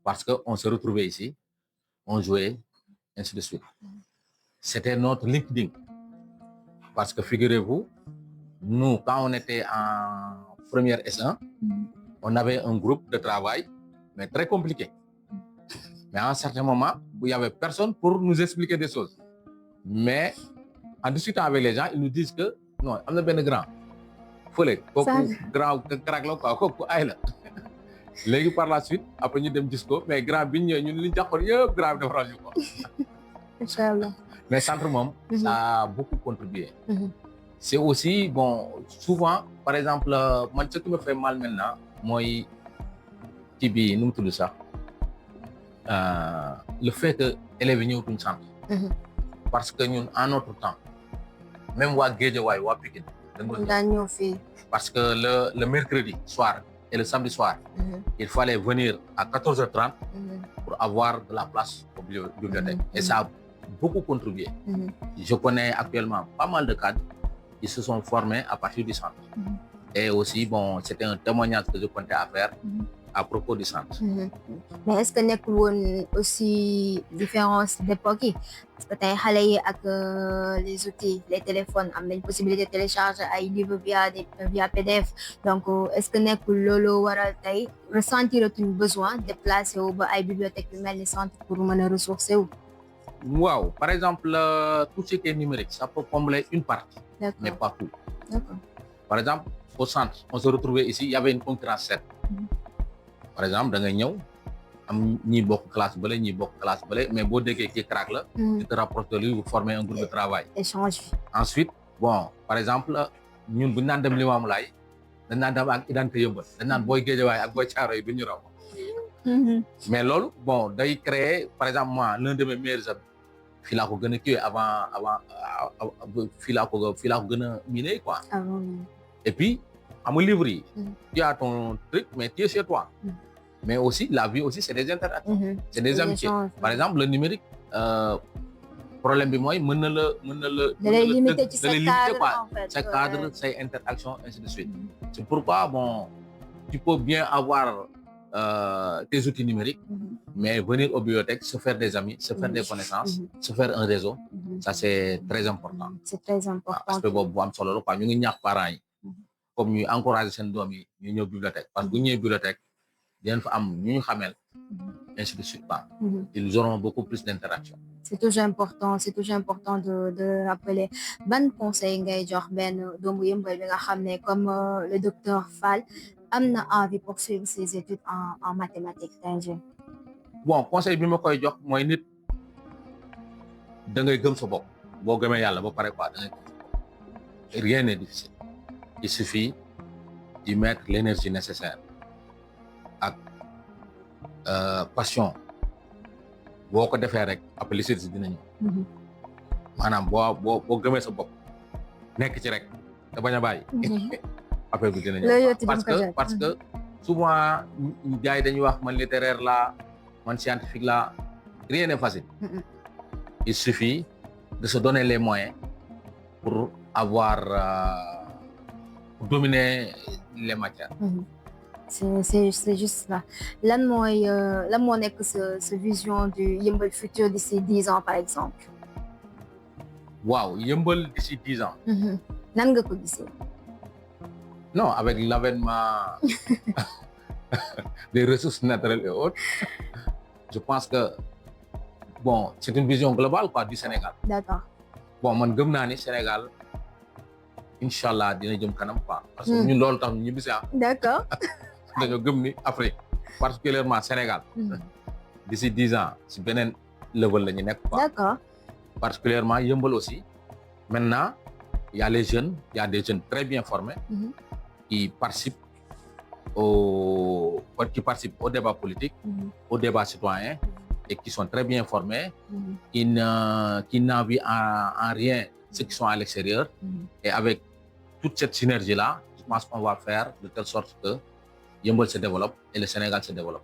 Parce qu'on se retrouvait ici, on jouait, ainsi de suite. C'était notre LinkedIn. Parce que figurez-vous, nous, quand on était en première S1, on avait un groupe de travail, mais très compliqué. Mais à un certain moment, il n'y avait personne pour nous expliquer des choses. Mais en discutant avec les gens, ils nous disent que non, on a bien grand. Fallait, grand, crack là, quoi, aïe. Légui par la suite, après nous dem disco, mais grand bi ñun li jaxone yépp grand de France quoi. Inchallah. Mais centre mom, ça a beaucoup contribué. C'est aussi bon, souvent par exemple, moi ce qui me fait mal maintenant, moi Tibi, nous tout ça. Le fait que élèves ñëw tuñ centre. Parce que ñun en notre temps, même wa Guédiawaye wa Pikine parce que le mercredi soir et le samedi soir, il fallait venir à 14h30 pour avoir de la place au bibliothèque. Et ça a beaucoup contribué. Je connais actuellement pas mal de cadres qui se sont formés à partir du centre. Et aussi, bon, c'était un témoignage que je comptais à faire à propos du centre. Mais est-ce que nekkul woon aussi différence d'époque yi parce que tey xale yi ak les outils les téléphones am nañ possibilité de télécharger ay livres via PDF donc est-ce que nekkul loolu waral tey ressentir tuñ besoin déplacer wu ba ay bibliothèques yu mel ni centre pour mën a ressourcer wu. Waaw, par exemple tout ce qui est numérique ça peut combler une partie mais pas tout. Par exemple au centre on se retrouvait ici il y avait une concurrence saine. Par exemple da ngay ñëw am ñi bokk classe bale ñi bokk classe bale mais boo déggee kii crack la tu te rapproches de lui vous formez un groupe de travail. Échange. Ensuite bon par exemple ñun bu ñu naan dem Limamoulaye dañ naan dem ak identité yëmbal dañ naan booy Guédiawaye ak booy Thiaroye du ñu raw. Mais loolu bon day créer par exemple moi l'un de mes meilleurs amis fii laa ko gën a kiiwee avant fii laa ko gën a miné quoi. Et puis à mon livre, tu as ton truc, mais tu es chez toi. Mais aussi, la vie aussi, c'est des interactions, c'est des amitiés. Par exemple, le numérique, problème de moi, de les limiter quoi. Ce cadre, ces interactions, ainsi de suite. C'est pourquoi, bon, tu peux bien avoir tes outils numériques, mais venir aux bibliothèques, se faire des amis, se faire des connaissances, se faire un réseau, ça c'est très important. C'est très important. Parce que bon, am solo la quoi, ñu ngi ñaax parents yi. Comme ñuy encourager seen doom yi ñu ñëw bibliothèque parce que bu ñëwee bibliothèque dinañ fa am ñu ñu xamel ainsi de suite pas. Ils auront beaucoup plus d'interaction. C'est toujours important de rappeler ban conseil ngay jox benn doomu Yeumbeul bi nga xam ne comme le docteur Fall am na envie poursuivre ses études en mathématiques tey. Bon conseil bi ma koy jox mooy nit da ngay gëm sa bopp boo gëmee yàlla ba pare quoi da ngay gëm sa bopp rien n'est difficile. Il suffit d'y mettre l'énergie nécessaire ak passion boo ko defee rek après li si dina ñëw maanaam boo gëmee sa bopp nekk ci rek te bañ a bàyyi après bi dina ñëw parce que souvent gars yi dañuy wax man littéraire la man scientifique la rien n'est facile. Il suffit de se donner les moyens pour avoir dominer les matières. C'est juste ça. Lan moo nekk sa vision du Yeumbeul futur d'ici 10 ans par exemple. Waaw Yeumbeul d'ici 10 ans. Nan nga ko gisee. Non, avec l'avènement des ressources naturelles et autres, je pense que bon, c'est une vision globale quoi du Sénégal. D'accord. Bon man gëm naa ni Sénégal Inch'Allah dina jëm kanam quoi parce que ñun loolu tax ñu bisi d'accord dañoo gëm ni Afrique particulièrement Sénégal d'ici 10 ans si beneen level la ñu nekk quoi. D'accord. Particulièrement Yeumbeul aussi maintenant il y a les jeunes il y a des jeunes très bien formés qui participent au débat politique au débat citoyen et qui sont très bien formés qui n'envient en rien ceux qui sont à l'extérieur et avec toute cette synergie-là, je pense qu'on va faire de telle sorte que Yeumbeul se développe et le Sénégal se développe.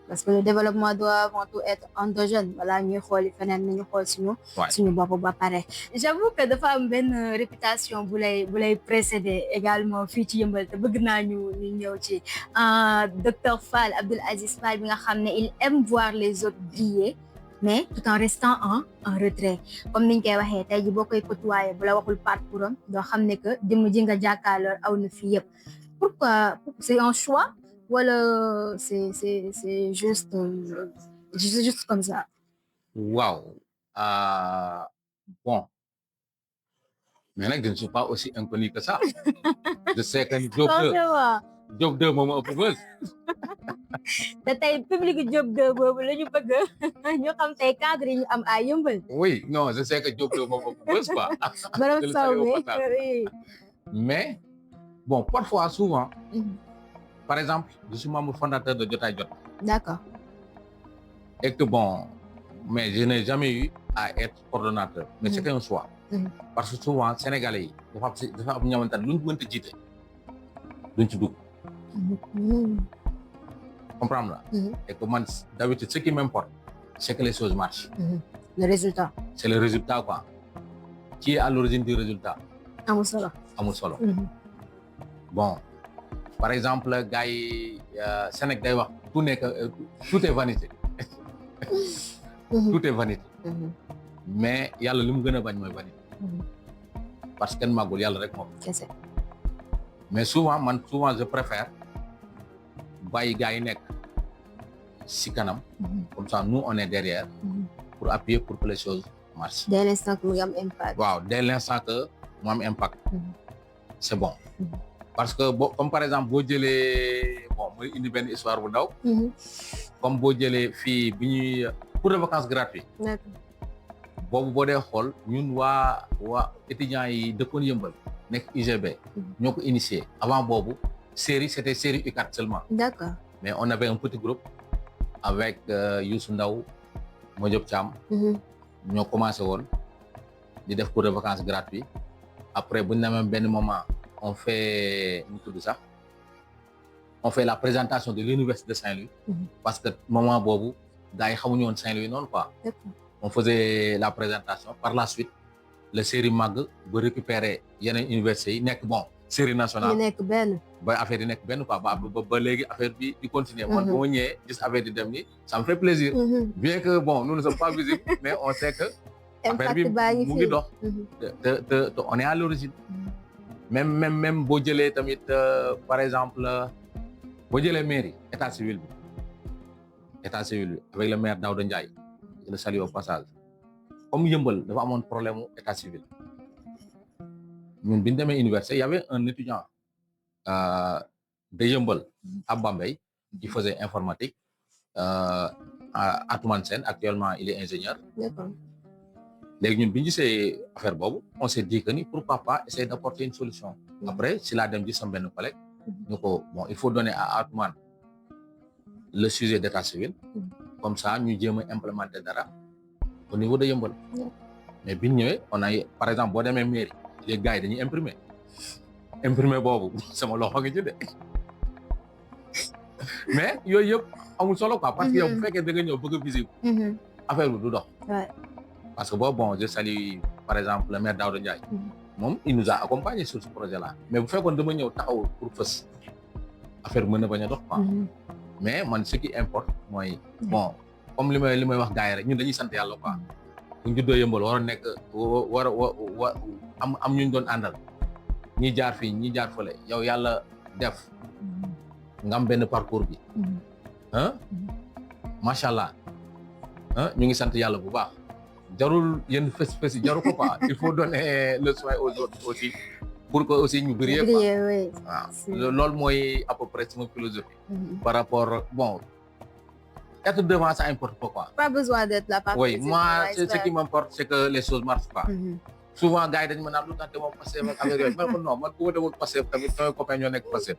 Parce que le développement doit avant tout être endogène. Voilà, ñuy xool feneen nañu xool suñu bopp ba pare. J'avoue que dafa am benn réputation bu lay précéder également fii ci Yeumbeul te bëgg naa ñu ñëw ci docteur Fall Abdoul Aziz Fall bi nga xam ne il aime voir les autres briller mais tout en restant en retrait comme niñ koy waxee tey ji boo koy côtoyer bu la waxul parcours am doo xam ne que jëmm ji nga jàkkaarloo aw na fii yëpp pourquoi c'est un choix wala c'est juste comme ça. waaw bon mais nag je ne suis pas aussi inconnu que ça je sais que Diop 2 moom ëpp bës. te tey public Diop 2 boobu la ñu bëgg ñu xam tey cadre yi ñu am à Yeumbeul. oui non je sais que Diop 2 moom ëpp bës quoi. borom saw mi mais bon parfois souvent. par exemple je suis membre fondateur de Jotaay Jot. d'accord. et que bon mais je n'ai jamais eu à être coordonnateur. mais c'est un choix. parce que souvent sénégalais yi dafa am ñamante ne lu ñu mënta jiite duñ ci dugg. comprendre là. et que man d'habitude ce qui m'importe c'est que les choses marchent. le résultat. c'est le résultat quoi. qui est à l'origine du résultat. amul solo. amul solo. bon par exemple gars yi Sénégal day wax tout est vanité. tout est vanité. mais yàlla li mu gën a bañ mooy vanité. parce que kenn màggul yàlla rek moom. kese. mais souvent je préfère bàyyi gars yi nekk si kanam. comme ça nous on est derrière. pour appuyer pour que les choses marchent. dès l'instant que mu ngi am impact. waaw dès l'instant que mu am impact. c'est bon. parce que comme par exemple boo jëlee bon mooy indi benn histoire bu ndaw. comme boo jëlee fii bi ñuy cours de vacances gratuits. boobu boo dee xool ñun waa étudiants yi dëkkoon Yeumbeul nekk UGB. ñoo ko initié avant boobu c'était série U4 seulement. d'accord. mais on avait un petit groupe avec Youssou Ndaw Modiop Thiam. ñoo commencé woon di def cours de vacances gratuits après bu ñu demee benn moment on fait la présentation de l'université de Saint-Louis. parce que moment boobu gars yi xamuñu woon Saint-Louis noonu quoi. on faisait la présentation par la suite le série màgg ba récupérer yeneen universités yi nekk bon série nationale. yi nekk benn. ba affaire yi nekk benn quoi ba léegi affaire bi di continuer. man bu ma ñëwee gis affaire di dem ni ça me fait plaisir. bien que bon nous ne sommes pas visibles mais on sait que. affaire bi mu ngi dox. te on est à l'origine. même boo jëlee tamit par exemple boo jëlee mairie état civil bi avec le maire Daouda Ndiaye. je le salue au passage comme Yeumbeul dafa amoon problème mu état civil ñun bi ñu demee université y avait un étudiant de Yeumbeul à Bambey qui faisait informatique Atoumane Sène actuellement il est ingénieur. d'accord. léegi ñun bi ñu gisee affaire boobu on s'est dit que ni pourquoi pas essayer d'apporter une solution. après si laa dem gis sama benn collègue. ñu ko bon il faut donner à Atoumane le sujet d'état civil. comme ça ñu jéem a implémenter dara au niveau de Yeumbeul. mais bi ñu ñëwee on a par exemple boo demee mairie les gars yi dañuy imprimer boobu sama loxo ngi ci de mais yooyu yëpp amul solo quoi. parce que yow bu fekkee da nga ñëw bëgg a visible. affaire bi du dox. parce que boobu bon je salue par exemple le maire Daouda Ndiaye. moom il nous a accompagné sur ce projet là. mais bu fekkoon dama ñëw taxaw pour fës affaire bi mën na bañ a dox quoi. mais man ce qui importe mooy bon comme li may wax gars yi rek ñun dañuy sant yàlla quoi. bu ñu juddoo Yeumbeul war a nekk am ñu doon àndal ñi jaar fii ñi jaar fële yow yàlla def nga am benn parcours bi. macha allah ñu ngi sant yàlla bu baax. jarul yenn fës yi jaru ko quoi il faut donner le soin aux autres aussi pour que aussi ñu briller quoi. waaw loolu mooy à peu près sama philosophie. par rapport bon être devant ça importe pas quoi. pas besoin d'être là. oui moi ce qui m'importe c'est que les choses marchent quoi. souvent gars yi dañu ma naan lu tax demoo Pastef ak affaire yooyu man ko non man ku ma demoon Pastef tamit samay copains ñoo nekk Pastef.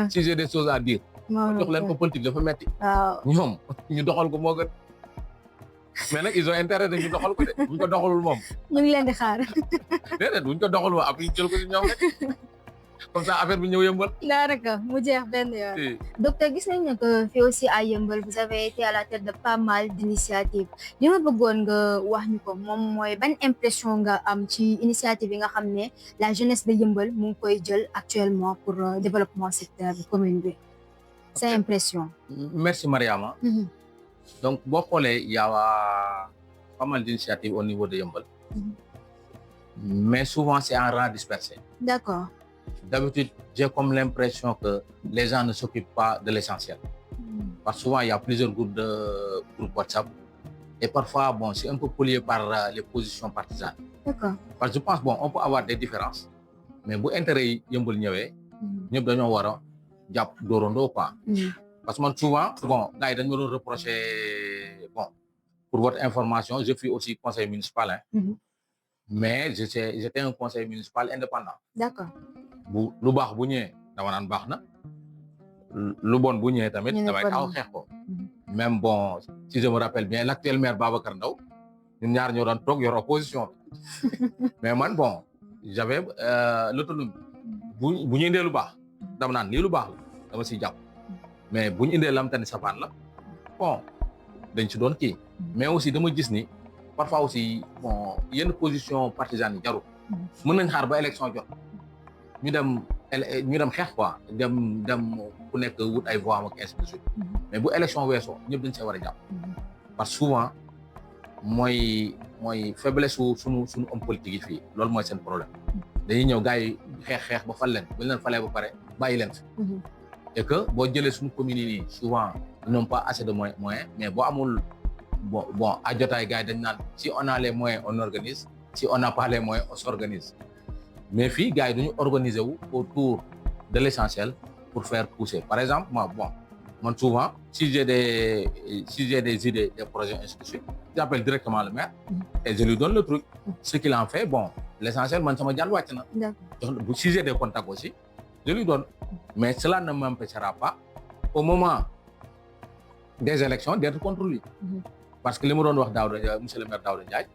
si j'ai des choses à dire. jox leen ko politique dafa metti. waaw ñoom ñu doxal ko moo gën. mais nag ils ont intérêt dañu doxal ko de buñ ko doxalul moom. ñu ngi leen di xaar. déedéet buñ ko doxalul moom après ñu jël ko ci ñoom rek comme ça affaire bi ñëw Yeumbeul. daanaka mu jeex benn yoon. docteur gis nañu que fii aussi à Yeumbeul vous avez été à la tête de pas mal d'initiatives li ma bëggoon nga wax ñu ko moom mooy ban impression nga am ci initiative yi nga xam ne la jeunesse de Yeumbeul mu ngi koy jël actuellement pour développement secteur bi commune bi. sa impression. merci Mariama. Donc il y a pas mal d'initiatives au niveau de Yeumbeul. Mais souvent c'est en rang dispersé. D'accord. D'habitude, j'ai comme l'impression que les gens ne s'occupent pas de l'essentiel. Parce que souvent, il y a plusieurs groupes WhatsApp. Et parfois, bon, c'est un peu pollué par les positions partisanes. D'accord. Parce que je pense, bon, on peut avoir des différences. Mais bu intérêt yi Yeumbeul ñëwee ñëpp dañoo war a jàpp dóorandoo quoi. Parce que man souvent, bon, gars yi dañu ma doon reprocher, bon, pour votre information, je suis aussi conseiller municipal, hein. Mais j'étais un conseiller municipal indépendant. D'accord. Lu baax bu ñëwee dama naan baax na, lu bon bu ñëwee tamit damay taxaw xeex ko. Même bon, si je me rappelle bien, l'actuel maire Babacar Ndaw ñun ñaar ñoo daan toog yor opposition mais man bon, j'avais l'autonomie. bu ñu indee lu baax dama naan lii lu baax la dama siy jàpp, mais bu ñu indee lam tane safaan la bon dañ ci doon kii. Mais aussi dama gis ni parfois aussi bon yenn position partisane yi jarul. Mën nañ xaar ba élection jot ñu dem xeex quoi, dem ku nekk wut ay voix ak ainsi de suite. Mais bu élection weesoo ñëpp dañ see war a jàpp. Parce que souvent mooy faiblesse suñu homme politique yi fii, loolu mooy seen problème. Dañuy ñëw gars yi xeex ba fal leen, bu leen falee ba pare bàyyi leen fi. Et que boo jëlee suñu communes yi souvent ils n'ont pas assez de moyens, mais boo amul bon à jotaay gars yi dañ naan si on a les moyens on organise, si on n'a pas les moyens on s'organise. Mais fii gars yi duñu organiser wu autour de l'essentiel pour faire pousser. Par exemple moi souvent si j'ai des idées, des projets ainsi de suite, j'appelle directement le maire et je lui donne le truc. Ce qu'il en fait, bon, l'essentiel man sama jàll wàcc na. Donc si j'ai des contacts aussi, je lui donne. Mais cela ne m'empêchera pas au moment des élections d'être contre lui. Parce que li ma doon wax monsieur le maire Daouda Ndiaye,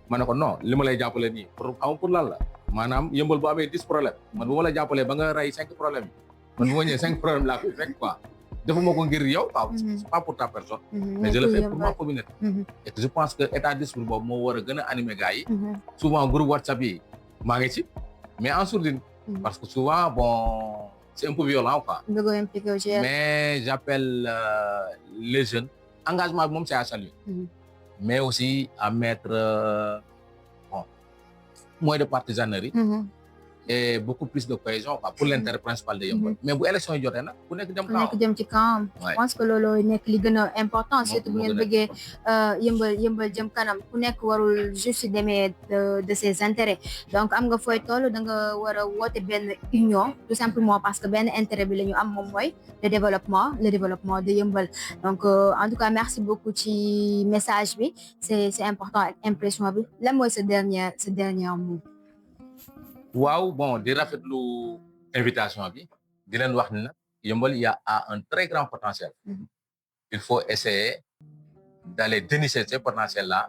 ma ne ko non li ma lay jàppale nii pour lan la maanaam Yeumbeul bu amee 10 problèmes man bu ma la jàppalee ba nga rey 5 problèmes yi man bu ma ñëwee 5 problèmes laa koy fekk quoi. defuma ko ngir yow quoi, c'est pas pour ta personne, mais je le fais pour ma communauté. Et je pense que état d'esprit boobu moo war a gën a animer gars yi. Souvent groupe WhatsApp yi maa ngi ci, mais en sourdine. Parce que souvent bon c'est un peu violent quoi. Mais j'appelle les jeunes, engagement bi moom c'est à saluer. Mais aussi à mettre moins de partisanerie et beaucoup plus de cohésion quoi, pour l'intérêt principal de Yeumbeul. Mais bu élection yi jotee nag ku nekk dem ci kawam. Je pense que loolu nekk li gën a important, surtout bu ngeen bëggee Yeumbeul jëm kanam ku nekk warul juste demee de ses intérêts. Donc am nga fooy toll da nga war a woote benn union, tout simplement parce que benn intérêt bi la ñu am moom mooy le développement de Yeumbeul. Donc en tout cas merci beaucoup ci message bi, c'est important ak impression bi. Lan mooy ce dernier mot? Waaw bon di rafetlu invitation bi di leen wax ni nag Yeumbeul y a un très grand potentiel. Il faut essayer d'aller dénicher ces potentiels là,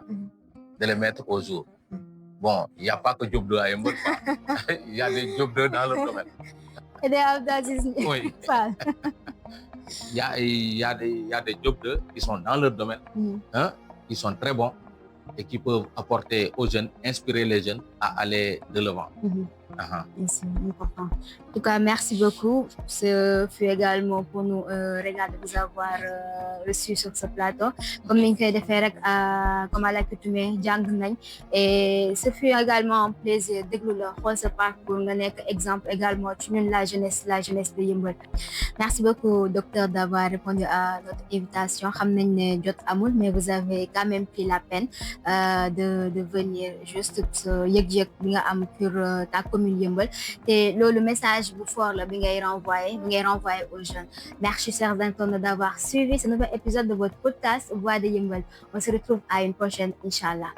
de les mettre au jour. Bon, il y a pas que Diop 2 à Yeumbeul quoi. Il y a des Diop 2 dans leur domaine. Et des Abdelaziz. Oui. Il y a des Diop 2 qui sont dans leur domaine, qui sont très bons et qui peuvent apporter aux jeunes, inspirer les jeunes à aller de l'avant. C'est important. En tout cas, merci beaucoup. Ce fut également pour nous régal de vous avoir reçu sur ce plateau. Comme ni ñu koy defee rek comme à l'accoutumée jàng nañ, et ce fut également un plaisir déglu la xool sa parcours nga nekk exemple également ci ñun la jeunesse de Yeumbeul. Merci beaucoup docteur d'avoir répondu à notre invitation. Xam nañ ne jot amul, mais vous avez quand même pris la peine de venir juste yëg-yëg bi nga am pour ta commune Yeumbeul, te loolu message bu fort la bi ngay renvoyer aux jeunes. Merci chers internautes d'avoir suivi ce nouvel épisode de votre podcast Voix de Yeumbeul. On se retrouve à une prochaine, Inch'Allah.